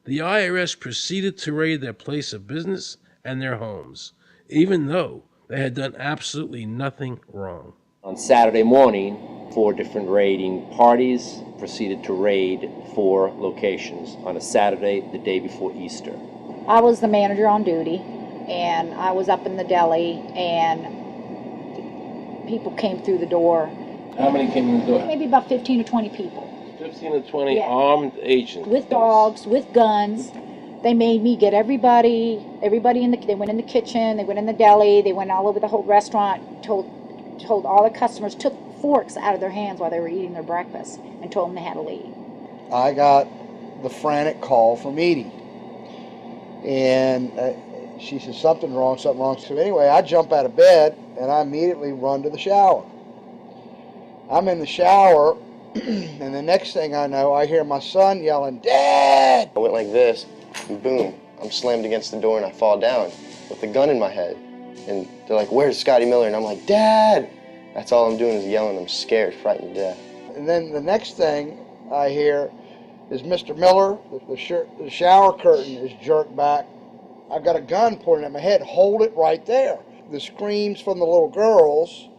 the IRS proceeded to raid their place of business and their homes, even though they had done absolutely nothing wrong. On Saturday morning, 4 different raiding parties proceeded to raid 4 locations on a Saturday, the day before Easter. I was the manager on duty, and I was up in the deli, and people came through the door. How many came in the door? Maybe about 15 or 20 people. 15 to 20 Yeah. armed agents. With dogs, with guns. They made me get everybody in they went in the kitchen, they went in the deli, they went all over the whole restaurant, told all the customers, took forks out of their hands while they were eating their breakfast and told them they had to leave. I got the frantic call from Edie. And she said, something wrong. So anyway, I jump out of bed and I immediately run to the shower. I'm in the shower, and the next thing I know, I hear my son yelling, "Dad!" I went like this, and boom, I'm slammed against the door and I fall down with a gun in my head. And they're like, "Where's Scotty Miller?" And I'm like, "Dad!" That's all I'm doing is yelling. I'm scared, frightened to death. And then the next thing I hear is Mr. Miller, the shower curtain is jerked back. I've got a gun pointing at my head. Hold it right there. The screams from the little girls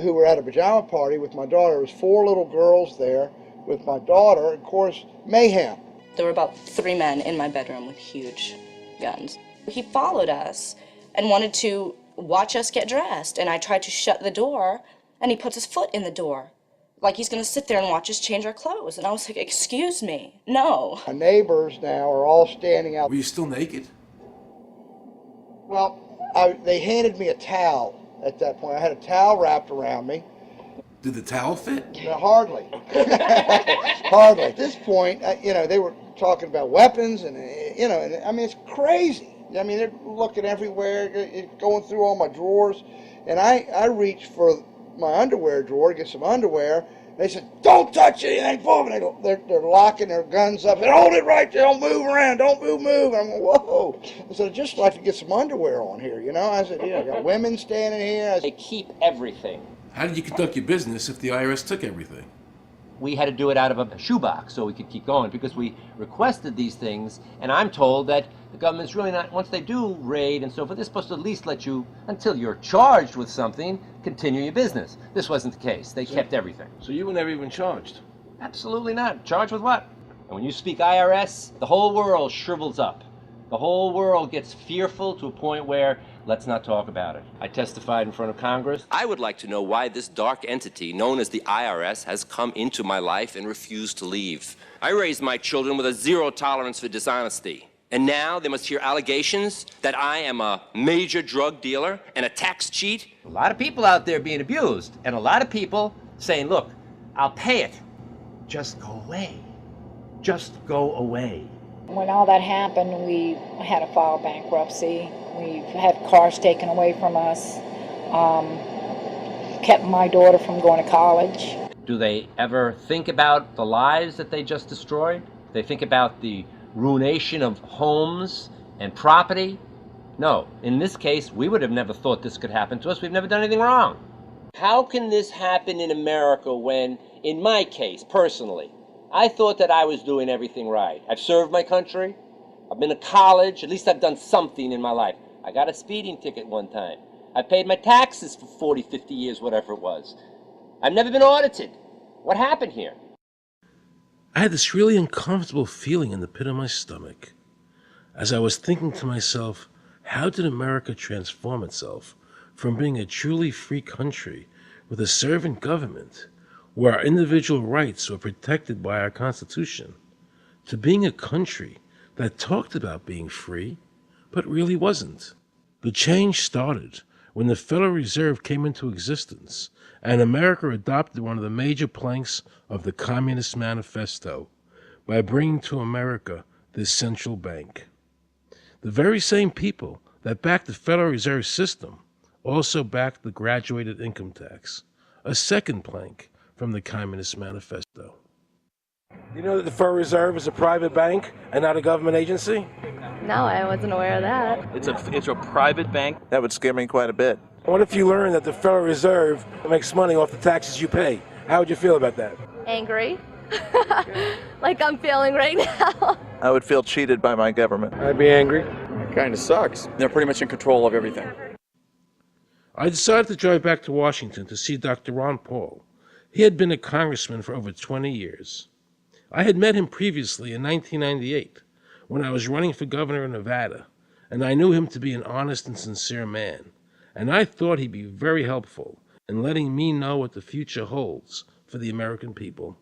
who were at a pajama party with my daughter. There was 4 little girls there with my daughter. Of course, mayhem. There were about 3 men in my bedroom with huge guns. He followed us and wanted to watch us get dressed, and I tried to shut the door, and he puts his foot in the door, like he's going to sit there and watch us change our clothes. And I was like, "Excuse me, no." My neighbors now are all standing out. Were you still naked? Well, they handed me a towel at that point. I had a towel wrapped around me. Did the towel fit? No, hardly. Hardly. At this point, they were talking about weapons, and I mean, it's crazy. I mean, they're looking everywhere, going through all my drawers, and I reached for my underwear drawer to get some underwear. They said, "Don't touch anything, boom!" And they're locking their guns up. And hold it right there. Don't move around. Don't move. And I'm going, whoa. I said, "I'd just like to get some underwear on here, I said, I got women standing here. They keep everything. How did you conduct your business if the IRS took everything? We had to do it out of a shoebox so we could keep going because we requested these things, and I'm told that the government's really not, once they do raid and so forth, they're supposed to at least let you, until you're charged with something, continue your business. This wasn't the case. They kept everything. So you were never even charged? Absolutely not. Charged with what? And when you speak IRS, the whole world shrivels up. The whole world gets fearful to a point where let's not talk about it. I testified in front of Congress. I would like to know why this dark entity, known as the IRS, has come into my life and refused to leave. I raised my children with a zero tolerance for dishonesty. And now they must hear allegations that I am a major drug dealer and a tax cheat? A lot of people out there being abused, and a lot of people saying, look, I'll pay it. Just go away. Just go away. When all that happened, we had to file bankruptcy. We've had cars taken away from us, kept my daughter from going to college. Do they ever think about the lives that they just destroyed? They think about the ruination of homes and property? No. In this case, we would have never thought this could happen to us. We've never done anything wrong. How can this happen in America when, in my case, personally, I thought that I was doing everything right? I've served my country. I've been to college. At least I've done something in my life. I got a speeding ticket one time. I paid my taxes for 40, 50 years, whatever it was. I've never been audited. What happened here? I had this really uncomfortable feeling in the pit of my stomach as I was thinking to myself, how did America transform itself from being a truly free country with a servant government where our individual rights were protected by our Constitution to being a country that talked about being free but really wasn't? The change started when the Federal Reserve came into existence and America adopted one of the major planks of the Communist Manifesto by bringing to America this central bank. The very same people that backed the Federal Reserve System also backed the graduated income tax, a second plank from the Communist Manifesto. You know that the Federal Reserve is a private bank and not a government agency? No, I wasn't aware of that. It's a private bank? That would scare me quite a bit. What if you learned that the Federal Reserve makes money off the taxes you pay? How would you feel about that? Angry. Like I'm feeling right now. I would feel cheated by my government. I'd be angry. It kind of sucks. They're pretty much in control of everything. I decided to drive back to Washington to see Dr. Ron Paul. He had been a congressman for over 20 years. I had met him previously in 1998 when I was running for governor of Nevada, and I knew him to be an honest and sincere man, and I thought he'd be very helpful in letting me know what the future holds for the American people.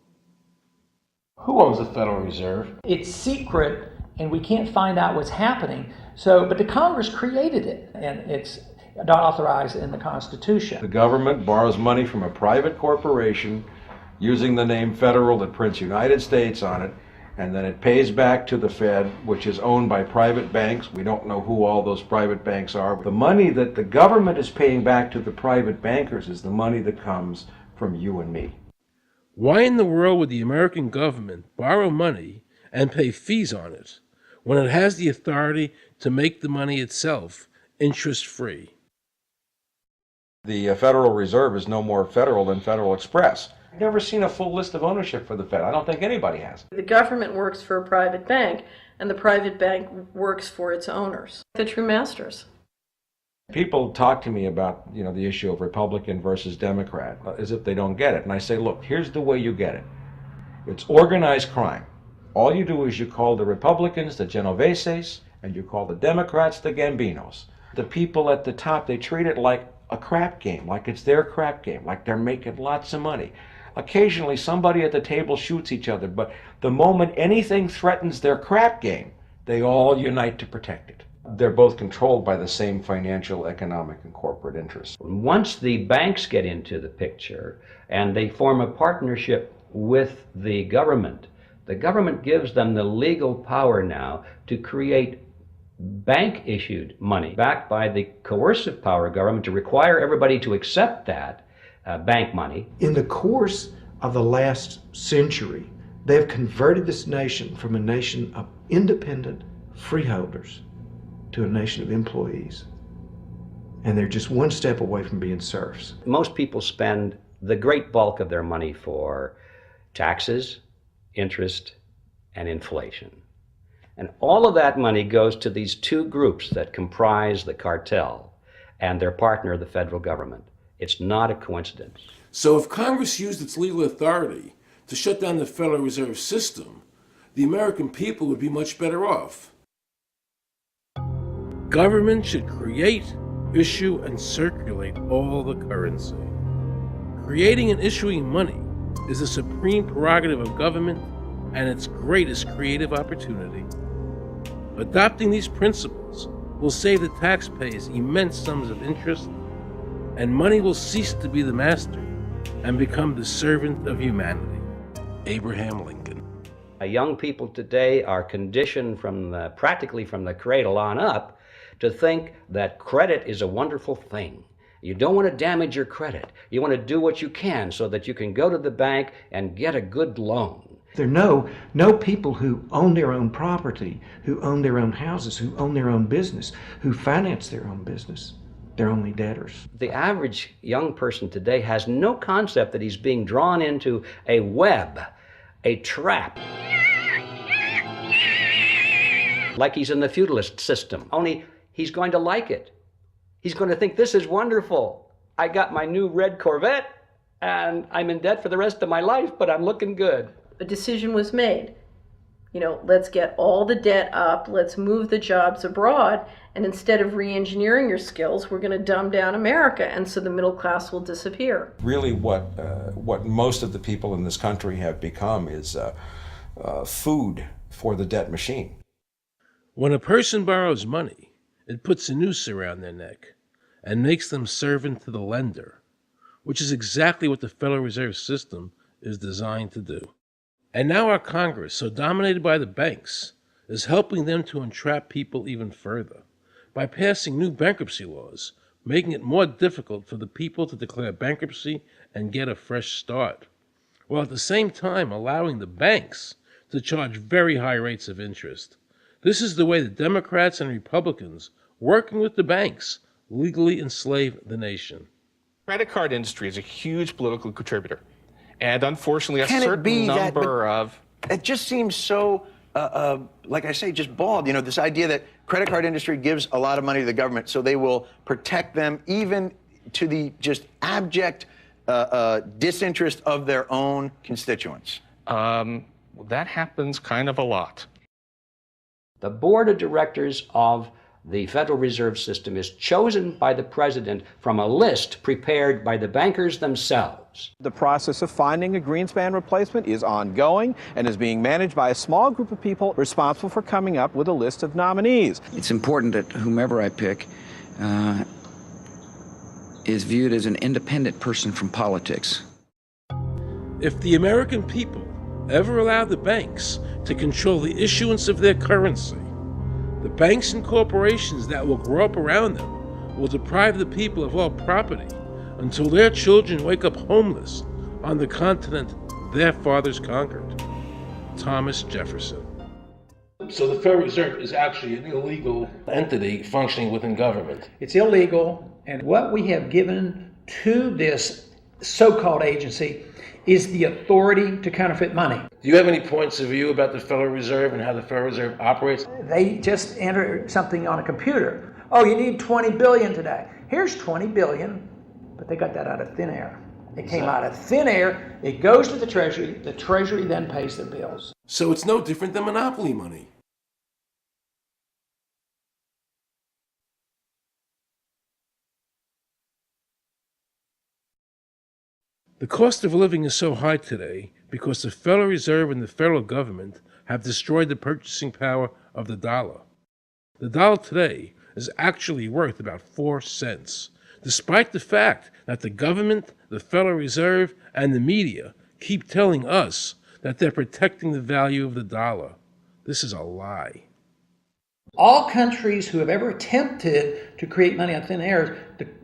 Who owns the Federal Reserve? It's secret, and we can't find out what's happening. But the Congress created it, and it's not authorized in the Constitution. The government borrows money from a private corporation using the name Federal that prints United States on it, and then it pays back to the Fed, which is owned by private banks. We don't know who all those private banks are. The money that the government is paying back to the private bankers is the money that comes from you and me. Why in the world would the American government borrow money and pay fees on it when it has the authority to make the money itself interest-free? The Federal Reserve is no more federal than Federal Express. I've never seen a full list of ownership for the Fed. I don't think anybody has. The government works for a private bank, and the private bank works for its owners, the true masters. People talk to me about, the issue of Republican versus Democrat, as if they don't get it. And I say, look, here's the way you get it. It's organized crime. All you do is you call the Republicans the Genoveses, and you call the Democrats the Gambinos. The people at the top, they treat it like a crap game, like it's their crap game, like they're making lots of money. Occasionally somebody at the table shoots each other, but the moment anything threatens their crap game, they all unite to protect it. They're both controlled by the same financial, economic, and corporate interests. Once the banks get into the picture and they form a partnership with the government gives them the legal power now to create bank-issued money backed by the coercive power of government to require everybody to accept that bank money. In the course of the last century, they have converted this nation from a nation of independent freeholders to a nation of employees. And they're just one step away from being serfs. Most people spend the great bulk of their money for taxes, interest, and inflation. And all of that money goes to these two groups that comprise the cartel and their partner, the federal government. It's not a coincidence. So if Congress used its legal authority to shut down the Federal Reserve System, the American people would be much better off. Government should create issue and circulate all the currency. Creating and issuing money is the supreme prerogative of government and its greatest creative opportunity. Adopting these principles will save the taxpayers immense sums of interest, and money will cease to be the master and become the servant of humanity. Abraham Lincoln. Young people today are conditioned practically from the cradle on up to think that credit is a wonderful thing. You don't want to damage your credit. You want to do what you can so that you can go to the bank and get a good loan. There are no people who own their own property, who own their own houses, who own their own business, who finance their own business. They're only debtors. The average young person today has no concept that he's being drawn into a web, a trap. Like he's in the feudalist system, only he's going to like it. He's going to think this is wonderful. I got my new red Corvette and I'm in debt for the rest of my life, but I'm looking good. A decision was made. Let's get all the debt up, let's move the jobs abroad, and instead of re-engineering your skills, we're going to dumb down America, and so the middle class will disappear. Really what most of the people in this country have become is food for the debt machine. When a person borrows money, it puts a noose around their neck and makes them servant to the lender, which is exactly what the Federal Reserve System is designed to do. And now our Congress, so dominated by the banks, is helping them to entrap people even further by passing new bankruptcy laws, making it more difficult for the people to declare bankruptcy and get a fresh start, while at the same time allowing the banks to charge very high rates of interest. This is the way the Democrats and Republicans, working with the banks, legally enslave the nation. Credit card industry is a huge political contributor. And unfortunately, a certain number of... It just seems so, like I say, just bald. This idea that credit card industry gives a lot of money to the government, so they will protect them even to the just abject disinterest of their own constituents. That happens kind of a lot. The board of directors of the Federal Reserve System is chosen by the president from a list prepared by the bankers themselves. The process of finding a Greenspan replacement is ongoing and is being managed by a small group of people responsible for coming up with a list of nominees. It's important that whomever I pick is viewed as an independent person from politics. If the American people ever allow the banks to control the issuance of their currency, the banks and corporations that will grow up around them will deprive the people of all property until their children wake up homeless on the continent their fathers conquered. Thomas Jefferson. So the Federal Reserve is actually an illegal entity functioning within government. It's illegal, and what we have given to this so-called agency is the authority to counterfeit money. Do you have any points of view about the Federal Reserve and how the Federal Reserve operates? They just enter something on a computer. Oh, you need 20 billion today. Here's 20 billion, but they got that out of thin air. It came out of thin air, it goes to the Treasury then pays their bills. So it's no different than monopoly money. The cost of living is so high today because the Federal Reserve and the federal government have destroyed the purchasing power of the dollar. The dollar today is actually worth about 4 cents, despite the fact that the government, the Federal Reserve, and the media keep telling us that they're protecting the value of the dollar. This is a lie. All countries who have ever attempted to create money on thin air,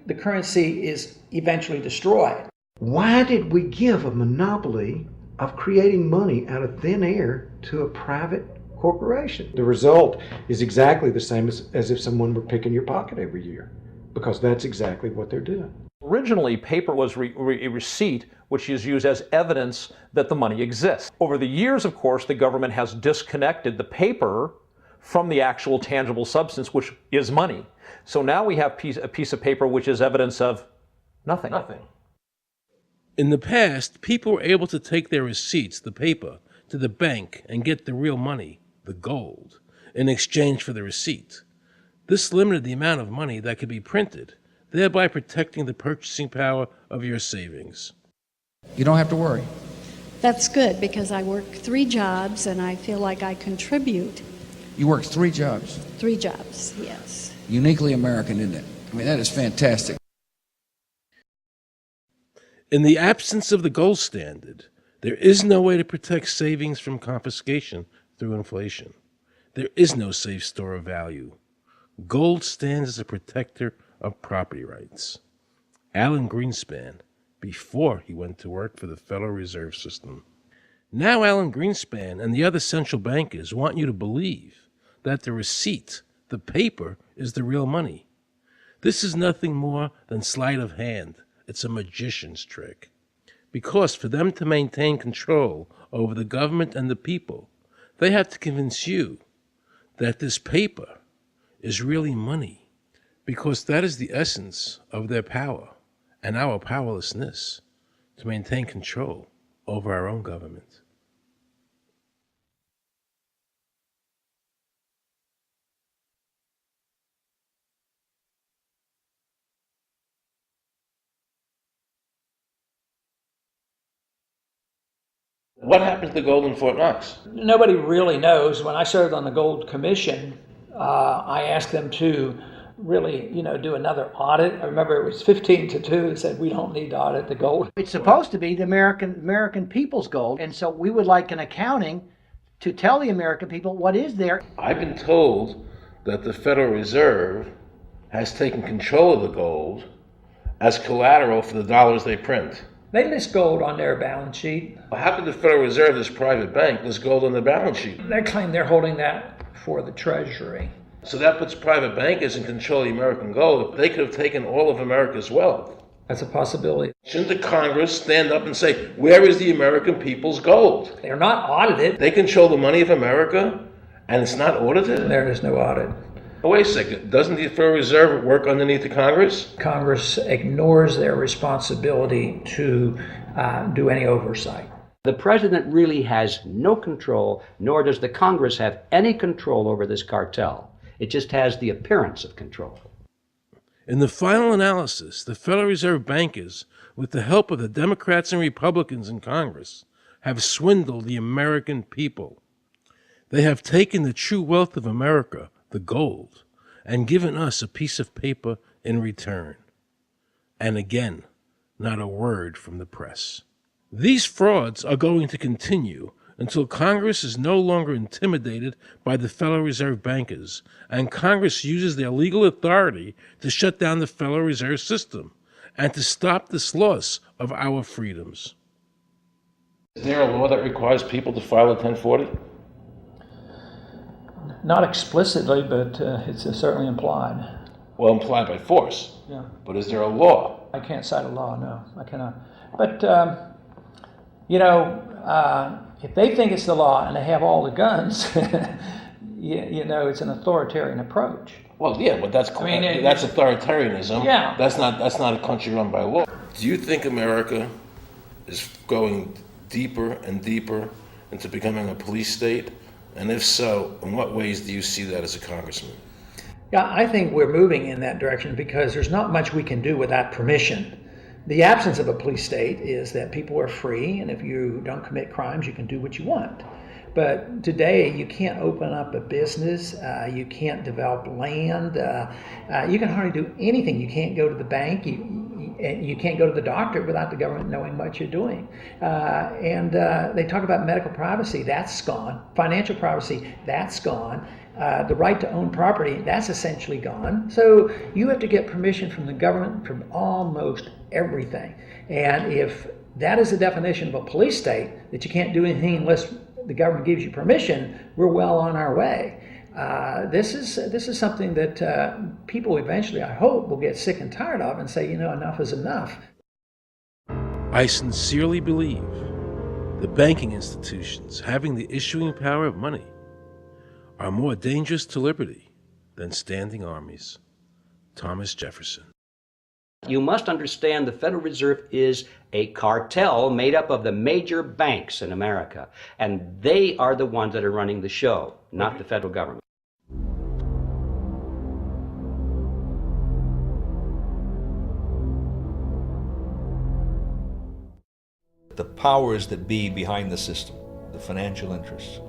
the currency is eventually destroyed. Why did we give a monopoly of creating money out of thin air to a private corporation? The result is exactly the same as if someone were picking your pocket every year, because that's exactly what they're doing. Originally, paper was a receipt which is used as evidence that the money exists. Over the years, of course, the government has disconnected the paper from the actual tangible substance, which is money. So now we have a piece of paper which is evidence of nothing. In the past, people were able to take their receipts, the paper, to the bank and get the real money, the gold, in exchange for the receipt. This limited the amount of money that could be printed, thereby protecting the purchasing power of your savings. You don't have to worry. That's good because I work 3 jobs and I feel like I contribute. You work 3 jobs. 3 jobs, yes. Uniquely American, isn't it? I mean, that is fantastic. In the absence of the gold standard, there is no way to protect savings from confiscation through inflation. There is no safe store of value. Gold stands as a protector of property rights. Alan Greenspan, before he went to work for the Federal Reserve System. Now Alan Greenspan and the other central bankers want you to believe that the receipt, the paper, is the real money. This is nothing more than sleight of hand. It's a magician's trick. Because for them to maintain control over the government and the people, they have to convince you that this paper is really money, because that is the essence of their power and our powerlessness to maintain control over our own government. What happened to the gold in Fort Knox? Nobody really knows. When I served on the Gold Commission, I asked them to really, do another audit. I remember it was 15-2. They said, we don't need to audit the gold. It's supposed to be the American people's gold, and so we would like an accounting to tell the American people what is there. I've been told that the Federal Reserve has taken control of the gold as collateral for the dollars they print. They list gold on their balance sheet. How could the Federal Reserve, this private bank, list gold on the balance sheet? They claim they're holding that for the Treasury. So that puts private bankers in control of the American gold. They could have taken all of America's wealth. That's a possibility. Shouldn't the Congress stand up and say, where is the American people's gold? They're not audited. They control the money of America, and it's not audited? There is no audit. Oh, wait a second. Doesn't the Federal Reserve work underneath the Congress? Congress ignores their responsibility to do any oversight. The president really has no control, nor does the Congress have any control over this cartel. It just has the appearance of control. In the final analysis, the Federal Reserve bankers, with the help of the Democrats and Republicans in Congress, have swindled the American people. They have taken the true wealth of America, the gold, and given us a piece of paper in return. And again, not a word from the press. These frauds are going to continue until Congress is no longer intimidated by the Federal Reserve bankers, and Congress uses their legal authority to shut down the Federal Reserve System and to stop this loss of our freedoms. Is there a law that requires people to file a 1040? Not explicitly, but it's certainly implied. Well, implied by force. Yeah. But is there a law? I can't cite a law, no. I cannot. But, if they think it's the law and they have all the guns, it's an authoritarian approach. Well, yeah, but that's authoritarianism. Yeah. That's not a country run by law. Do you think America is going deeper and deeper into becoming a police state? And if so, in what ways do you see that as a congressman? Yeah, I think we're moving in that direction because there's not much we can do without permission. The absence of a police state is that people are free, and if you don't commit crimes, you can do what you want. But today, you can't open up a business, you can't develop land, you can hardly do anything. You can't go to the bank, you can't go to the doctor without the government knowing what you're doing. And they talk about medical privacy, that's gone. Financial privacy, that's gone. The right to own property, that's essentially gone. So you have to get permission from the government from almost everything. And if that is the definition of a police state, that you can't do anything unless the government gives you permission, we're well on our way. This is something that people eventually, I hope, will get sick and tired of and say, enough is enough. I sincerely believe the banking institutions having the issuing power of money are more dangerous to liberty than standing armies. Thomas Jefferson. You must understand the Federal Reserve is a cartel made up of the major banks in America, and they are the ones that are running the show, not the federal government. the powers that be behind the system, the financial interests,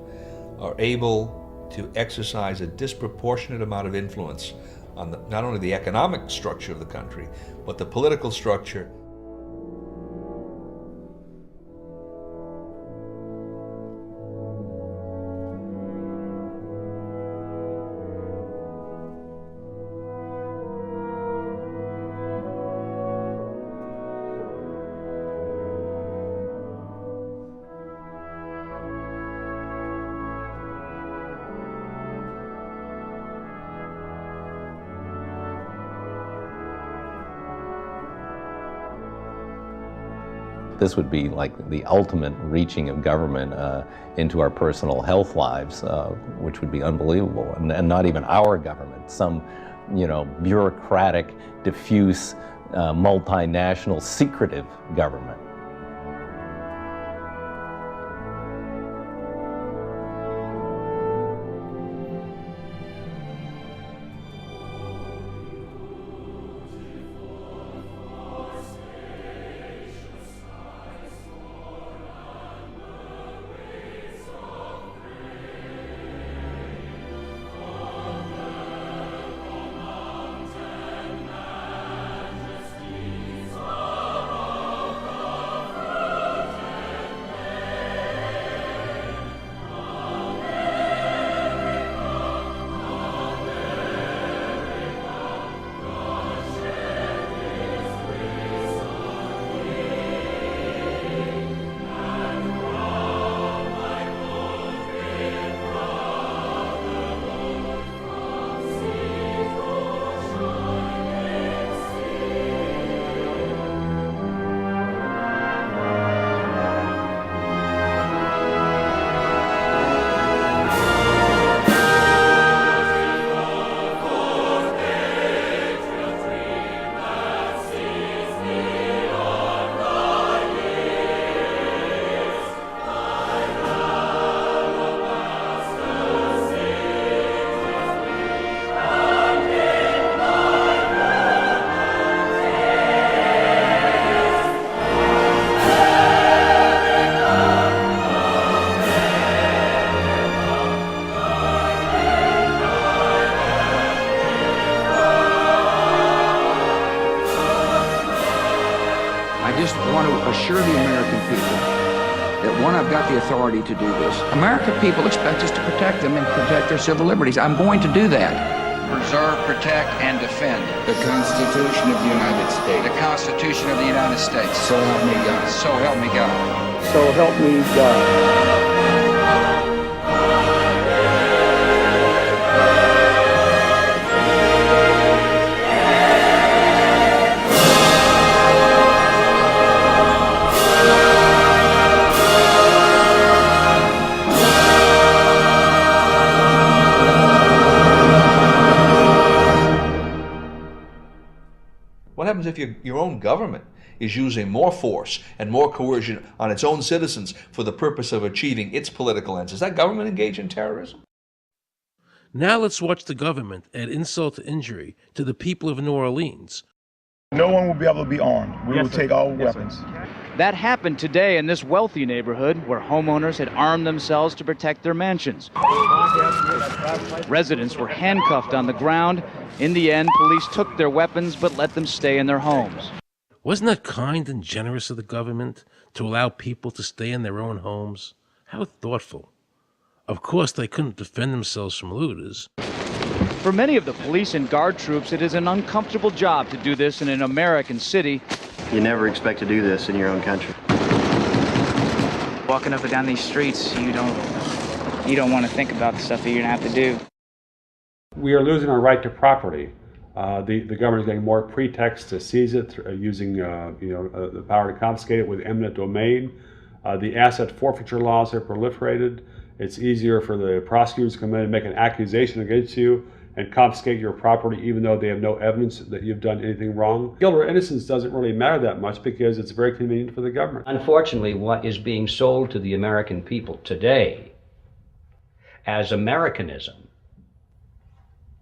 are able to exercise a disproportionate amount of influence on not only the economic structure of the country, but the political structure. This would be like the ultimate reaching of government into our personal health lives, which would be unbelievable. And not even our government, some, bureaucratic, diffuse, multinational, secretive government. Assure the American people that, one, I've got the authority to do this. American people expect us to protect them and protect their civil liberties. I'm going to do that. Preserve, protect, and defend the Constitution of the United States. The Constitution of the United States. So help me God. So help me God. So help me God. What happens if your own government is using more force and more coercion on its own citizens for the purpose of achieving its political ends? Is that government engaged in terrorism? Now let's watch the government add insult to injury to the people of New Orleans. No one will be able to be armed. We will take all weapons. That happened today in this wealthy neighborhood where homeowners had armed themselves to protect their mansions. Residents were handcuffed on the ground. In the end, police took their weapons but let them stay in their homes. Wasn't that kind and generous of the government to allow people to stay in their own homes? How thoughtful. Of course, they couldn't defend themselves from looters. For many of the police and guard troops, it is an uncomfortable job to do this in an American city. You never expect to do this in your own country. Walking up and down these streets, you don't want to think about the stuff that you're going to have to do. We are losing our right to property. The government is getting more pretext to seize it, using the power to confiscate it with eminent domain. The asset forfeiture laws have proliferated. It's easier for the prosecutors to come in and make an accusation against you and confiscate your property even though they have no evidence that you've done anything wrong. Guilt or innocence doesn't really matter that much because it's very convenient for the government. Unfortunately, what is being sold to the American people today as Americanism,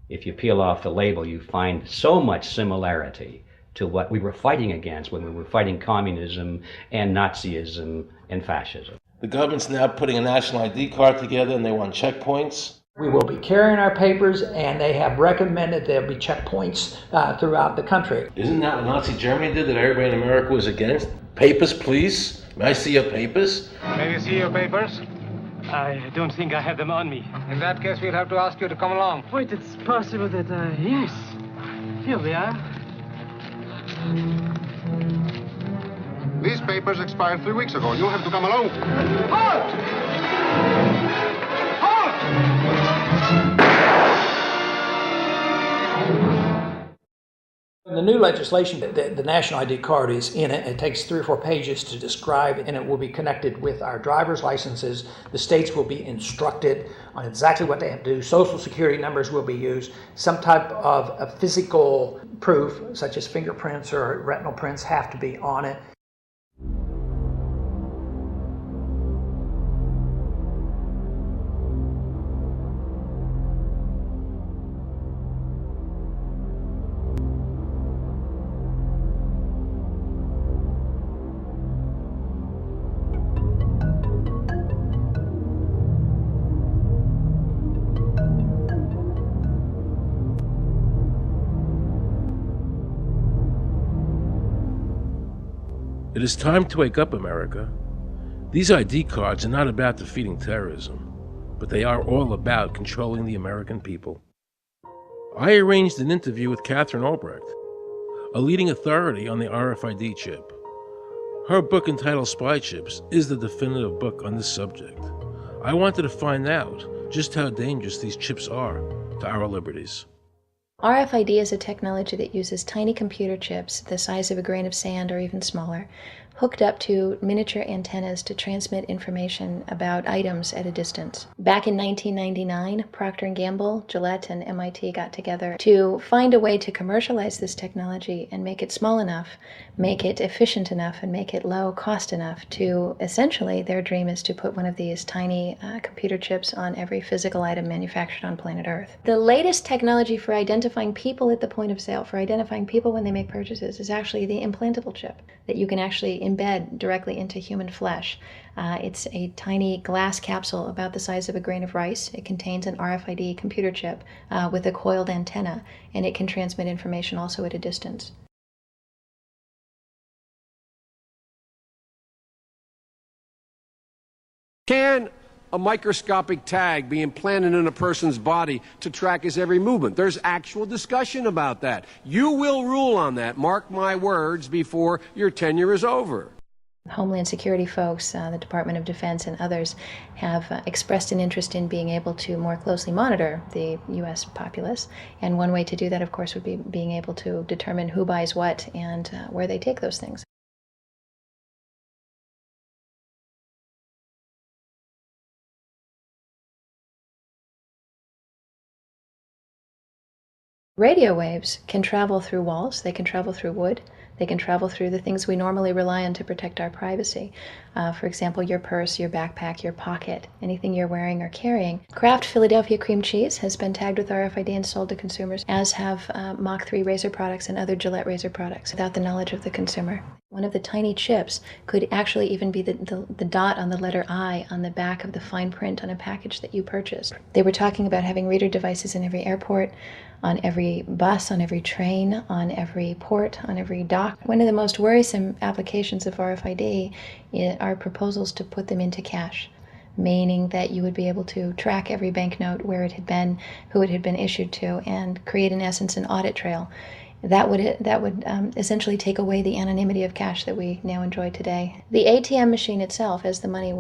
if you peel off the label, you find so much similarity to what we were fighting against when we were fighting communism and Nazism and fascism. The government's now putting a national ID card together and they want checkpoints. We will be carrying our papers, and they have recommended there'll be checkpoints throughout the country. Isn't that what Nazi Germany did that everybody in America was against? Papers, please. May I see your papers? May we see your papers? I don't think I have them on me. In that case, we'll have to ask you to come along. Wait, it's possible that, yes. Here we are. These papers expired 3 weeks ago. You'll have to come along. Halt! In the new legislation, the national ID card is in it. It takes 3 or 4 pages to describe, and it will be connected with our driver's licenses. The states will be instructed on exactly what they have to do. Social security numbers will be used. Some type of a physical proof, such as fingerprints or retinal prints, have to be on it. It is time to wake up, America. These ID cards are not about defeating terrorism, but they are all about controlling the American people. I arranged an interview with Catherine Albrecht, a leading authority on the RFID chip. Her book entitled Spy Chips is the definitive book on this subject. I wanted to find out just how dangerous these chips are to our liberties. RFID is a technology that uses tiny computer chips the size of a grain of sand or even smaller, hooked up to miniature antennas to transmit information about items at a distance. Back in 1999, Procter & Gamble, Gillette, and MIT got together to find a way to commercialize this technology and make it small enough, make it efficient enough, and make it low cost enough to, essentially, their dream is to put one of these tiny computer chips on every physical item manufactured on planet Earth. The latest technology for identifying people at the point of sale, for identifying people when they make purchases, is actually the implantable chip that you can actually embed directly into human flesh. It's a tiny glass capsule about the size of a grain of rice. It contains an RFID computer chip with a coiled antenna, and it can transmit information also at a distance. Can a microscopic tag be implanted in a person's body to track his every movement? There's actual discussion about that. You will rule on that, mark my words, before your tenure is over. Homeland Security folks, the Department of Defense, and others have expressed an interest in being able to more closely monitor the U.S. populace. And one way to do that, of course, would be being able to determine who buys what and where they take those things. Radio waves can travel through walls, they can travel through wood, they can travel through the things we normally rely on to protect our privacy. For example, your purse, your backpack, your pocket, anything you're wearing or carrying. Kraft Philadelphia cream cheese has been tagged with RFID and sold to consumers, as have Mach 3 razor products and other Gillette razor products, without the knowledge of the consumer. One of the tiny chips could actually even be the dot on the letter I on the back of the fine print on a package that you purchased. They were talking about having reader devices in every airport, on every bus, on every train, on every port, on every dock. One of the most worrisome applications of RFID are proposals to put them into cash, meaning that you would be able to track every banknote, where it had been, who it had been issued to, and create, in essence, an audit trail. That would essentially take away the anonymity of cash that we now enjoy today. The ATM machine itself, as the money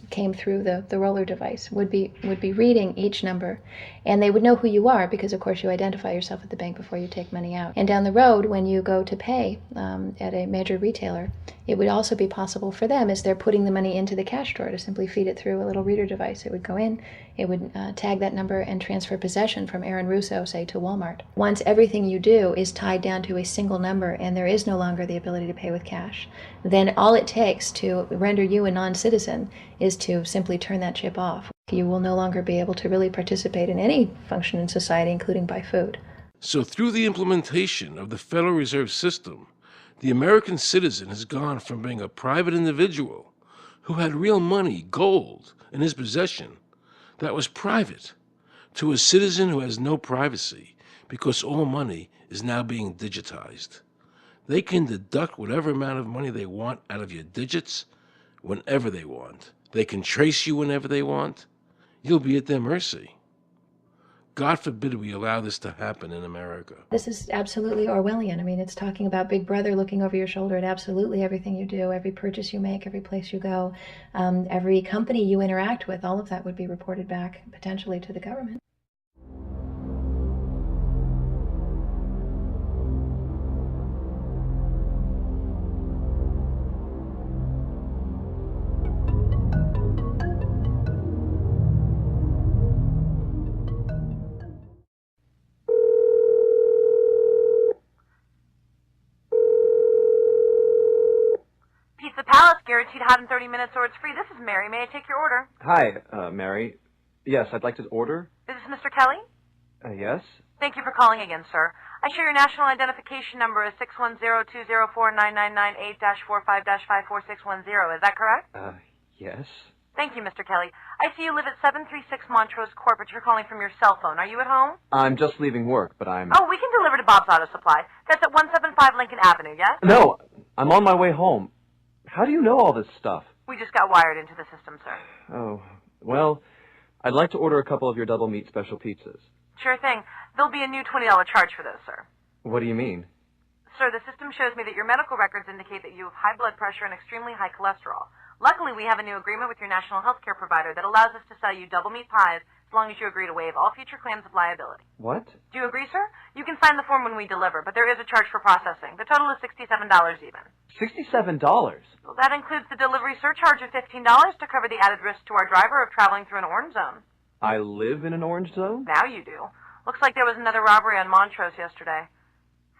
came through the roller device, would be reading each number, and they would know who you are because, of course, you identify yourself at the bank before you take money out. And down the road, when you go to pay at a major retailer, it would also be possible for them, as they're putting the money into the cash drawer, to simply feed it through a little reader device. It would go in, it would tag that number and transfer possession from Aaron Russo, say, to Walmart. Once everything you do is tied down to a single number and there is no longer the ability to pay with cash, then all it takes to render you a non-citizen is to simply turn that chip off. You will no longer be able to really participate in any function in society, including buy food. So through the implementation of the Federal Reserve System, the American citizen has gone from being a private individual who had real money, gold, in his possession that was private, to a citizen who has no privacy because all money is now being digitized. They can deduct whatever amount of money they want out of your digits whenever they want. They can trace you whenever they want. You'll be at their mercy. God forbid we allow this to happen in America. This is absolutely Orwellian. I mean, it's talking about Big Brother looking over your shoulder at absolutely everything you do, every purchase you make, every place you go, every company you interact with. All of that would be reported back potentially to the government. Pizza Palace, guaranteed hot in 30 minutes or it's free. This is Mary. May I take your order? Hi, Mary. Yes, I'd like to order. Is this Mr. Kelly? Yes? Thank you for calling again, sir. I show your national identification number is 610-204-999-8-45-54610. Is that correct? Yes. Thank you, Mr. Kelly. I see you live at 736 Montrose Court, but you're calling from your cell phone. Are you at home? I'm just leaving work, but I'm... Oh, we can deliver to Bob's Auto Supply. That's at 175 Lincoln Avenue, yes? No, I'm on my way home. How do you know all this stuff? We just got wired into the system, sir. Oh, well, I'd like to order a couple of your double meat special pizzas. Sure thing. There'll be a new $20 charge for those, sir. What do you mean? Sir, the system shows me that your medical records indicate that you have high blood pressure and extremely high cholesterol. Luckily, we have a new agreement with your national health care provider that allows us to sell you double meat pies as long as you agree to waive all future claims of liability. What? Do you agree, sir? You can sign the form when we deliver, but there is a charge for processing. The total is $67 even. $67? Well, that includes the delivery surcharge of $15 to cover the added risk to our driver of traveling through an orange zone. I live in an orange zone? Now you do. Looks like there was another robbery on Montrose yesterday.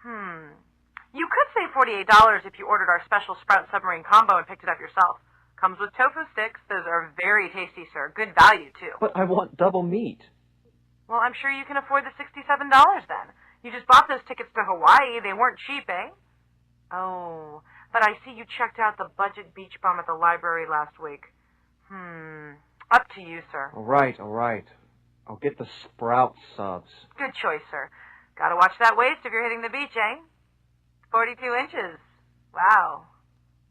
You could save $48 if you ordered our special Sprout Submarine combo and picked it up yourself. Comes with tofu sticks. Those are very tasty, sir. Good value, too. But I want double meat. Well, I'm sure you can afford the $67 then. You just bought those tickets to Hawaii. They weren't cheap, eh? Oh, but I see you checked out the budget beach bum at the library last week. Up to you, sir. All right. I'll get the Sprout subs. Good choice, sir. Gotta watch that waist if you're hitting the beach, eh? 42 inches. Wow.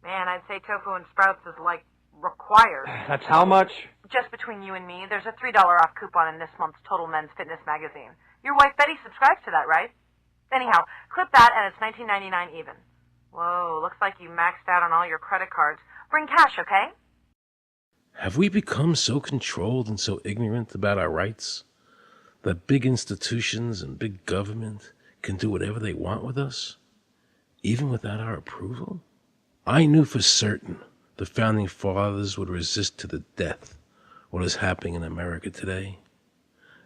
Man, I'd say tofu and Sprouts is, like, required. That's how much? Just between you and me, there's a $3 off coupon in this month's Total Men's Fitness magazine. Your wife Betty subscribes to that, right? Anyhow, clip that and it's $19.99 even. Whoa, looks like you maxed out on all your credit cards. Bring cash, okay? Have we become so controlled and so ignorant about our rights that big institutions and big government can do whatever they want with us, even without our approval? I knew for certain the Founding Fathers would resist to the death what is happening in America today.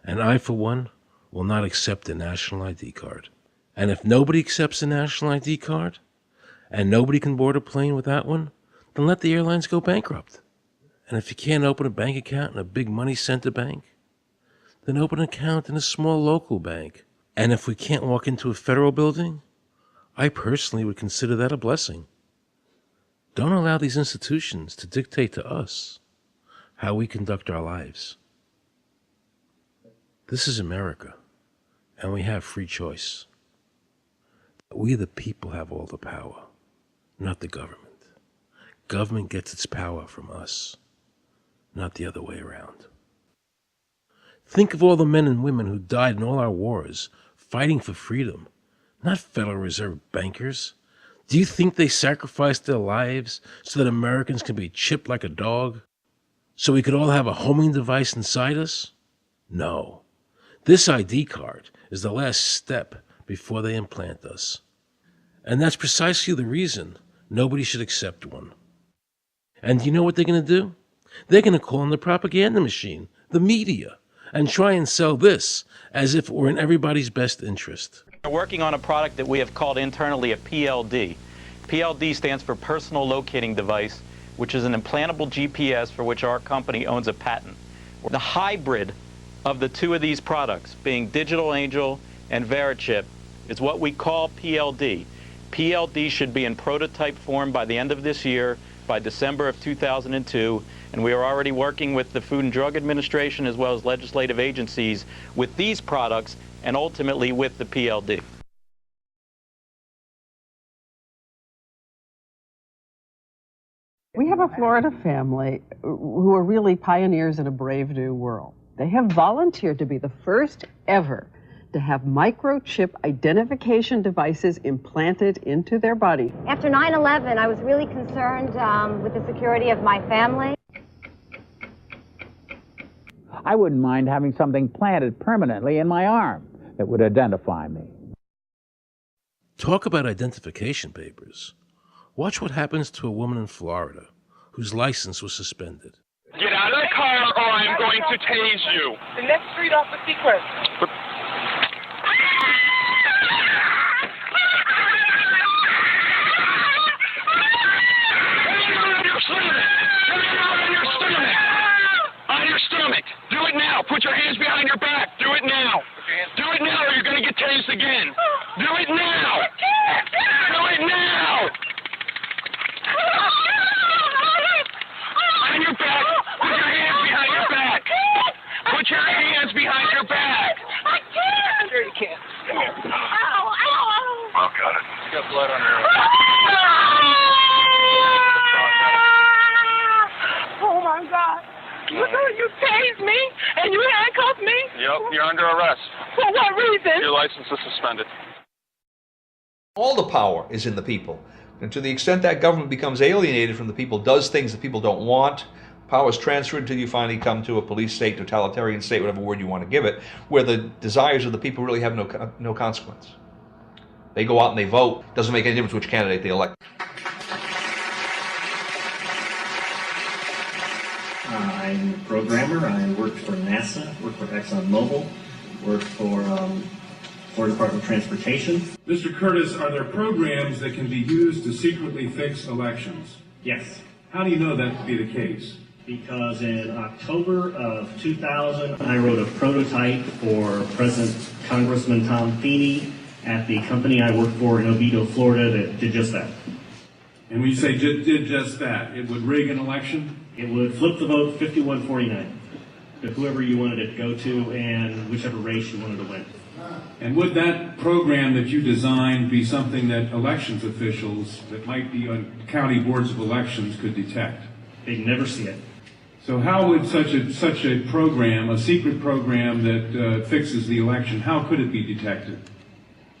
And I, for one, will not accept a national ID card. And if nobody accepts a national ID card, and nobody can board a plane without one, then let the airlines go bankrupt. And if you can't open a bank account in a big money center bank, then open an account in a small local bank. And if we can't walk into a federal building, I personally would consider that a blessing. Don't allow these institutions to dictate to us how we conduct our lives. This is America, and we have free choice. We the people have all the power, not the government. Government gets its power from us, not the other way around. Think of all the men and women who died in all our wars, fighting for freedom, not Federal Reserve bankers. Do you think they sacrificed their lives so that Americans can be chipped like a dog? So we could all have a homing device inside us? No. This ID card is the last step before they implant us. And that's precisely the reason nobody should accept one. And do you know what they're going to do? They're going to call in the propaganda machine, the media, and try and sell this as if it were in everybody's best interest. We're working on a product that we have called internally a PLD. PLD stands for Personal Locating Device, which is an implantable GPS for which our company owns a patent. The hybrid of the two of these products, being Digital Angel and Verichip is what we call PLD. PLD should be in prototype form by the end of this year, by December of 2002, and we are already working with the Food and Drug Administration as well as legislative agencies with these products and ultimately with the PLD. We have a Florida family who are really pioneers in a brave new world. They have volunteered to be the first ever to have microchip identification devices implanted into their body. After 9/11, I was really concerned with the security of my family. I wouldn't mind having something planted permanently in my arm that would identify me. Talk about identification papers. Watch what happens to a woman in Florida whose license was suspended. Get out of the car or I'm going to tase you. The next street off the Sequest. On your stomach. Do it now. Put your hands behind your back. Do it now. Do it now or you're going to get tased again. Do it now. Do it now. On your back. Put your hands behind your back. Put your hands behind your back. I can't. Sure you can. Come here. Ow, ow. Oh, got it. You got blood on your Oh, my God. You tased me and you handcuffed me? Yep, you're under arrest. For what reason? Your license is suspended. All the power is in the people. And to the extent that government becomes alienated from the people, does things that people don't want, power is transferred until you finally come to a police state, totalitarian state, whatever word you want to give it, where the desires of the people really have no consequence. They go out and they vote. Doesn't make any difference which candidate they elect. I'm a programmer. I worked for NASA, worked for ExxonMobil, worked for Florida Department of Transportation. Mr. Curtis, are there programs that can be used to secretly fix elections? Yes. How do you know that to be the case? Because in October of 2000, I wrote a prototype for President Congressman Tom Feeney at the company I worked for in Oviedo, Florida, that did just that. And when you say did just that, it would rig an election? It would flip the vote 51-49 to whoever you wanted it to go to and whichever race you wanted to win. And would that program that you designed be something that elections officials that might be on county boards of elections could detect? They'd never see it. So how would such a program, a secret program that fixes the election, how could it be detected?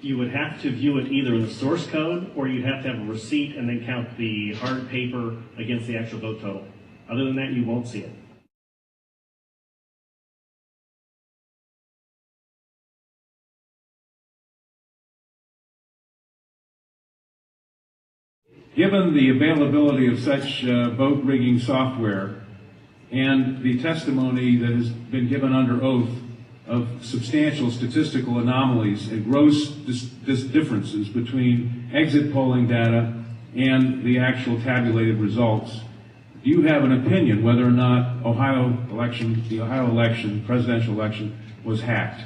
You would have to view it either in the source code or you'd have to have a receipt and then count the hard paper against the actual vote total. Other than that, you won't see it. Given the availability of such vote rigging software and the testimony that has been given under oath of substantial statistical anomalies and gross differences between exit polling data and the actual tabulated results, do you have an opinion whether or not the Ohio election, presidential election, was hacked?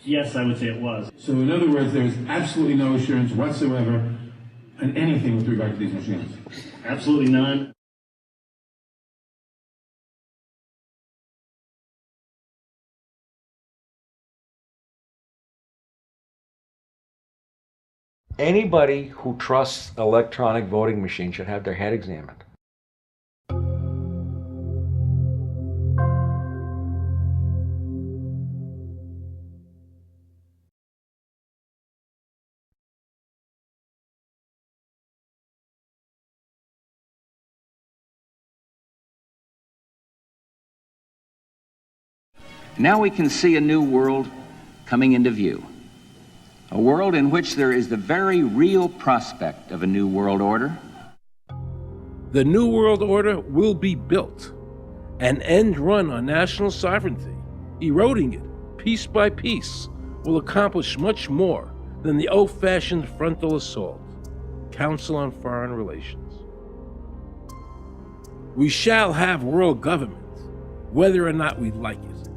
Yes, I would say it was. So in other words, there's absolutely no assurance whatsoever in anything with regard to these machines? Absolutely none. Anybody who trusts electronic voting machines should have their head examined. Now we can see a new world coming into view. A world in which there is the very real prospect of a new world order. The New World Order will be built, an end run on national sovereignty, eroding it piece by piece, will accomplish much more than the old-fashioned frontal assault. Council on Foreign Relations. We shall have world government, whether or not we like it.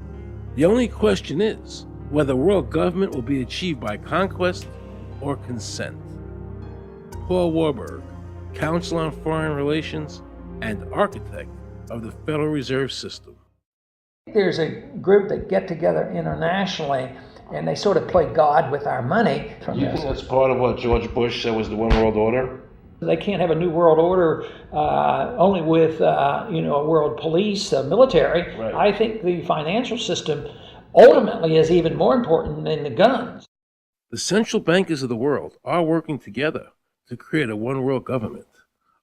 The only question is, whether world government will be achieved by conquest or consent. Paul Warburg, Counsel on Foreign Relations and architect of the Federal Reserve System. There's a group that get together internationally and they sort of play God with our money. Do you think that's part of what George Bush said was the One World Order? They can't have a new world order only with a world police, military. Right. I think the financial system ultimately is even more important than the guns. The central bankers of the world are working together to create a one world government,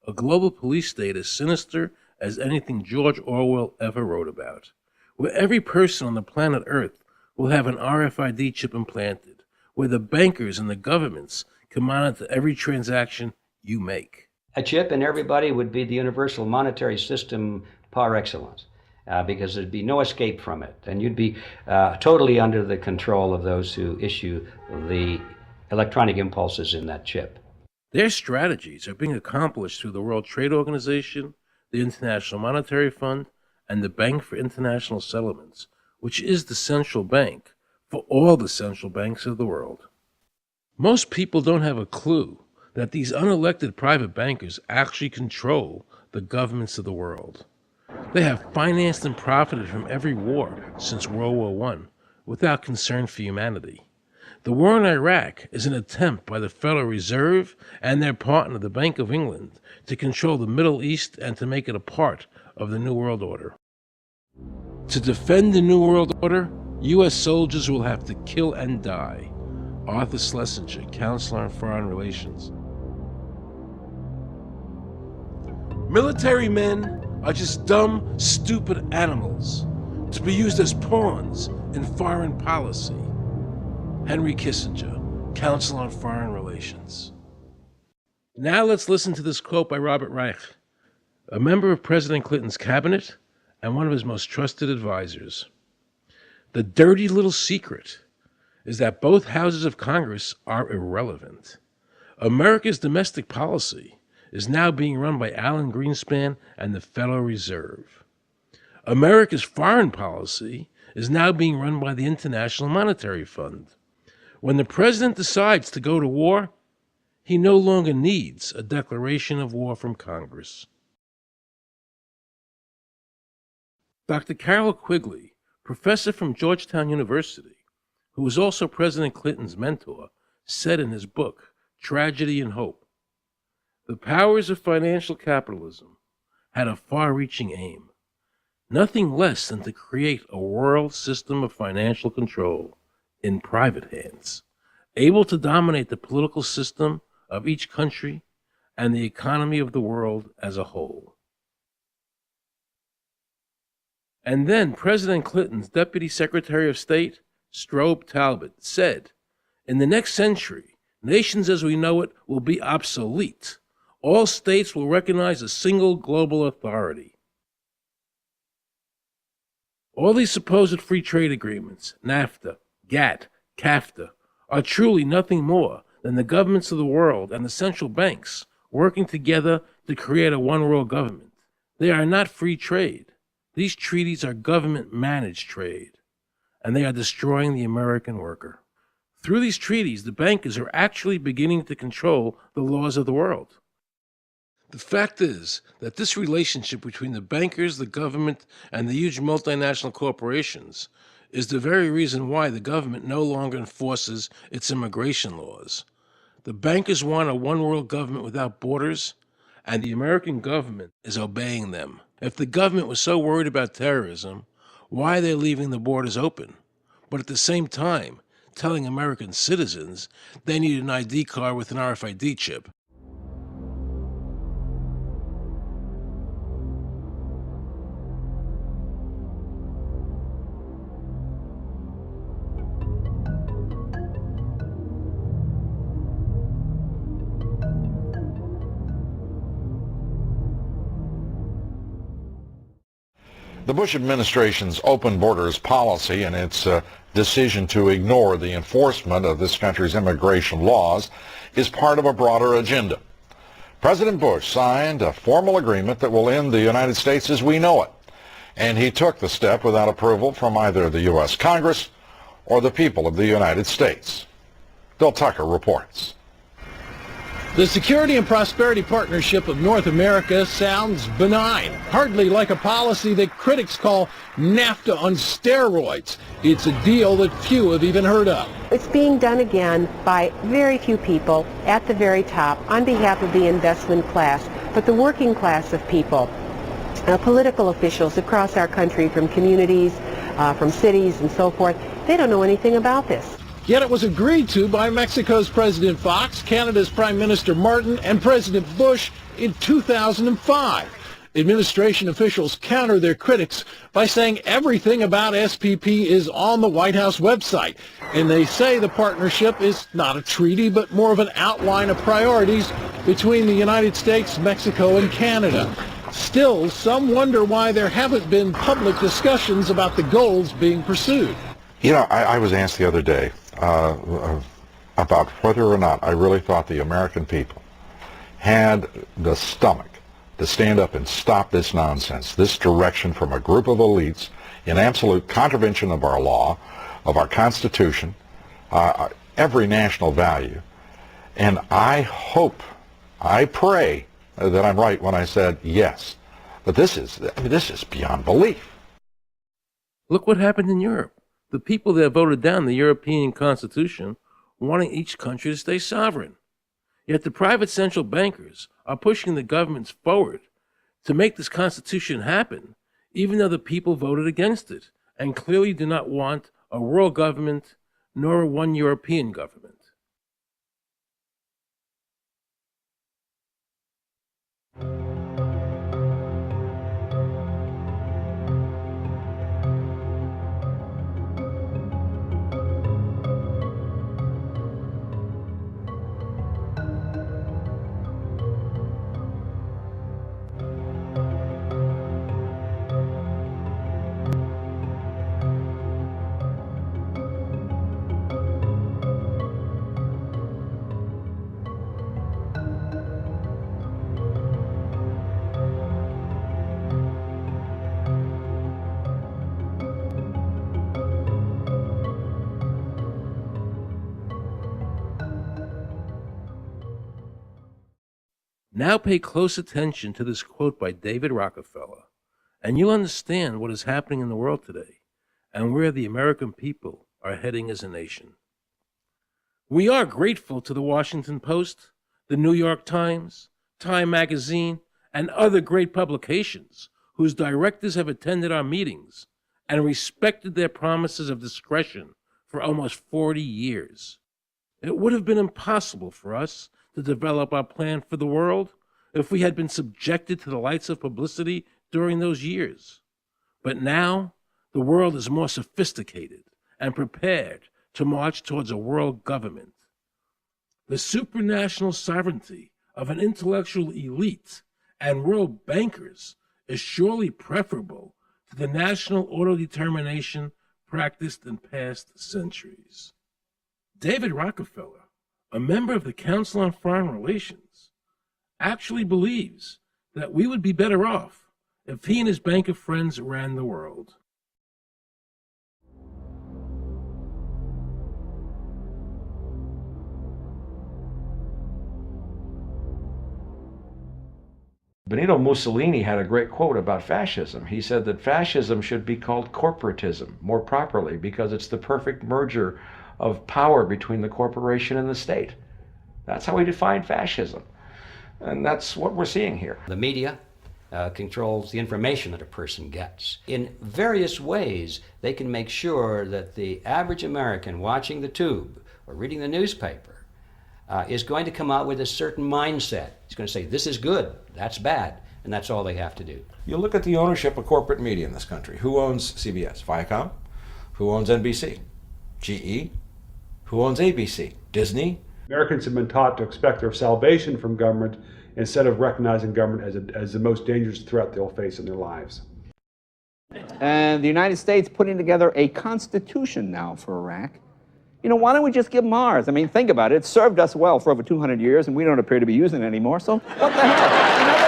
a global police state as sinister as anything George Orwell ever wrote about, where every person on the planet Earth will have an RFID chip implanted, where the bankers and the governments can monitor every transaction you make. A chip in everybody would be the universal monetary system par excellence, because there'd be no escape from it, and you'd be totally under the control of those who issue the electronic impulses in that chip. Their strategies are being accomplished through the World Trade Organization, the International Monetary Fund, and the Bank for International Settlements, which is the central bank for all the central banks of the world. Most people don't have a clue that these unelected private bankers actually control the governments of the world. They have financed and profited from every war since World War I without concern for humanity. The war in Iraq is an attempt by the Federal Reserve and their partner, the Bank of England, to control the Middle East and to make it a part of the New World Order. To defend the New World Order, U.S. soldiers will have to kill and die. Arthur Schlesinger, Counselor on Foreign Relations. Military men are just dumb, stupid animals to be used as pawns in foreign policy. Henry Kissinger, Counsel on Foreign Relations. Now let's listen to this quote by Robert Reich, a member of President Clinton's cabinet and one of his most trusted advisors. The dirty little secret is that both houses of Congress are irrelevant. America's domestic policy is now being run by Alan Greenspan and the Federal Reserve. America's foreign policy is now being run by the International Monetary Fund. When the president decides to go to war, he no longer needs a declaration of war from Congress. Dr. Carol Quigley, professor from Georgetown University, who was also President Clinton's mentor, said in his book, Tragedy and Hope, the powers of financial capitalism had a far-reaching aim, nothing less than to create a world system of financial control in private hands, able to dominate the political system of each country and the economy of the world as a whole. And then President Clinton's Deputy Secretary of State, Strobe Talbot, said, in the next century, nations as we know it will be obsolete. All states will recognize a single global authority. All these supposed free trade agreements, NAFTA, GATT, CAFTA, are truly nothing more than the governments of the world and the central banks working together to create a one-world government. They are not free trade. These treaties are government-managed trade, and they are destroying the American worker. Through these treaties, the bankers are actually beginning to control the laws of the world. The fact is that this relationship between the bankers, the government, and the huge multinational corporations is the very reason why the government no longer enforces its immigration laws. The bankers want a one-world government without borders, and the American government is obeying them. If the government was so worried about terrorism, why are they leaving the borders open? But at the same time, telling American citizens they need an ID card with an RFID chip. The Bush administration's open borders policy and its decision to ignore the enforcement of this country's immigration laws is part of a broader agenda. President Bush signed a formal agreement that will end the United States as we know it, and he took the step without approval from either the U.S. Congress or the people of the United States. Bill Tucker reports. The Security and Prosperity Partnership of North America sounds benign, hardly like a policy that critics call NAFTA on steroids. It's a deal that few have even heard of. It's being done again by very few people at the very top on behalf of the investment class, but the working class of people, political officials across our country, from communities, from cities and so forth, they don't know anything about this. Yet it was agreed to by Mexico's President Fox, Canada's Prime Minister Martin, and President Bush in 2005. Administration officials counter their critics by saying everything about SPP is on the White House website. And they say the partnership is not a treaty, but more of an outline of priorities between the United States, Mexico, and Canada. Still, some wonder why there haven't been public discussions about the goals being pursued. You know, I was asked the other day about whether or not I really thought the American people had the stomach to stand up and stop this nonsense, this direction from a group of elites in absolute contravention of our law, of our Constitution, every national value. And I hope, I pray that I'm right when I said yes. But this is beyond belief. Look what happened in Europe. The people that voted down the European Constitution wanting each country to stay sovereign. Yet the private central bankers are pushing the governments forward to make this Constitution happen, even though the people voted against it and clearly do not want a world government nor a one European government. Now pay close attention to this quote by David Rockefeller, and you'll understand what is happening in the world today and where the American people are heading as a nation. We are grateful to the Washington Post, the New York Times, Time Magazine, and other great publications whose directors have attended our meetings and respected their promises of discretion for almost 40 years. It would have been impossible for us to develop our plan for the world if we had been subjected to the lights of publicity during those years. But now, the world is more sophisticated and prepared to march towards a world government. The supranational sovereignty of an intellectual elite and world bankers is surely preferable to the national autodetermination practiced in past centuries. David Rockefeller, a member of the Council on Foreign Relations, actually believes that we would be better off if he and his bank of friends ran the world. Benito Mussolini had a great quote about fascism. He said that fascism should be called corporatism more properly because it's the perfect merger of power between the corporation and the state. That's how he defined fascism. And that's what we're seeing here. The media controls the information that a person gets. In various ways, they can make sure that the average American watching the tube or reading the newspaper is going to come out with a certain mindset. He's going to say, this is good, that's bad, and that's all they have to do. You look at the ownership of corporate media in this country. Who owns CBS? Viacom? Who owns NBC? GE? Who owns ABC? Disney? Americans have been taught to expect their salvation from government instead of recognizing government as the most dangerous threat they'll face in their lives. And the United States putting together a constitution now for Iraq. You know, why don't we just give them ours? I mean, think about it. It served us well for over 200 years, and we don't appear to be using it anymore, so what the hell?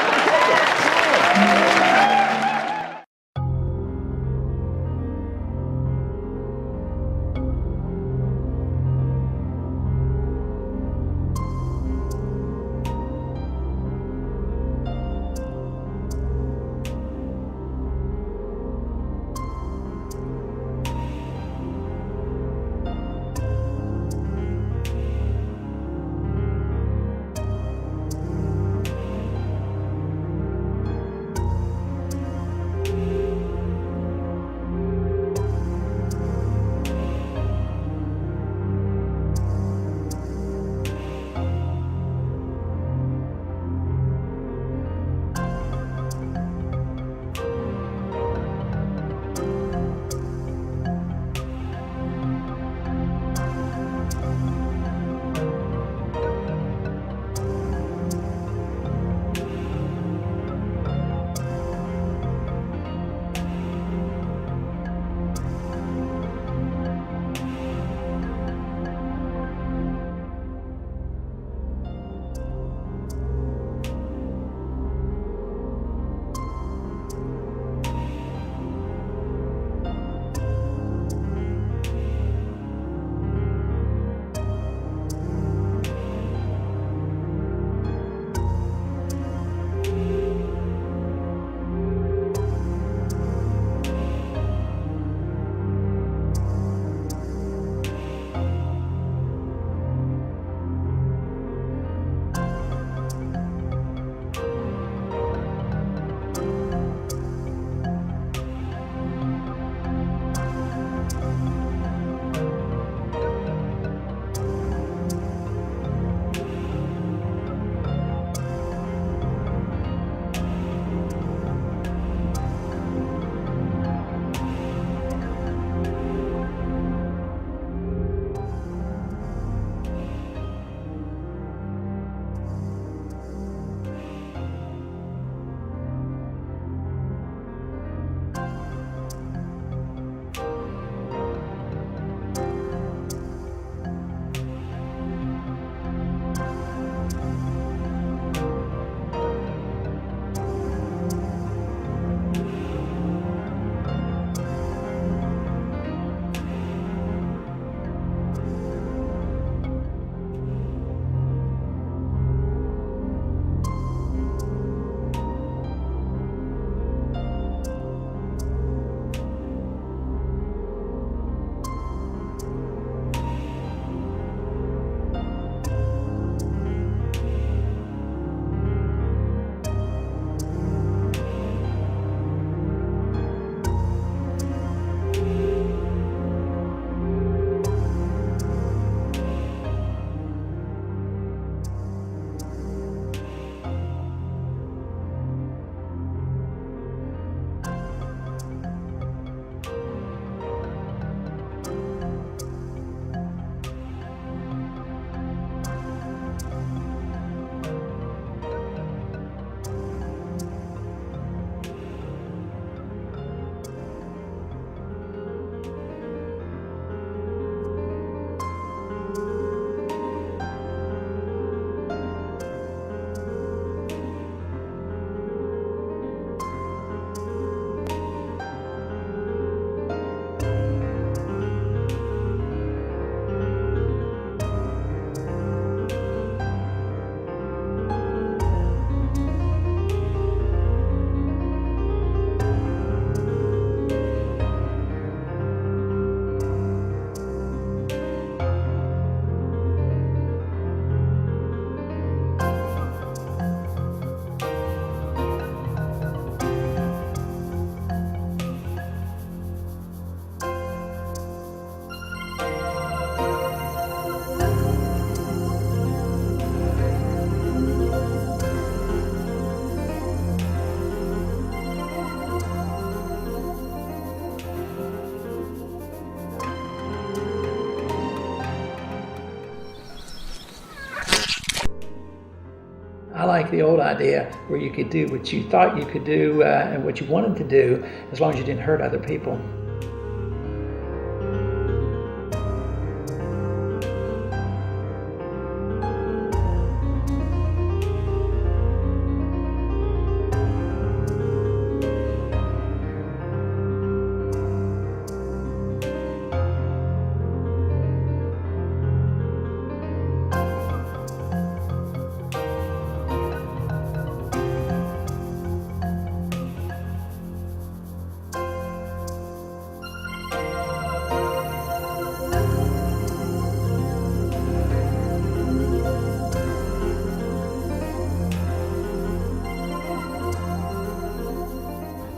like the old idea where you could do what you thought you could do and what you wanted to do as long as you didn't hurt other people.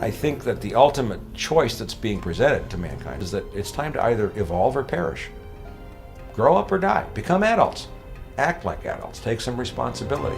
I think that the ultimate choice that's being presented to mankind is that it's time to either evolve or perish. Grow up or die. Become adults. Act like adults. Take some responsibility.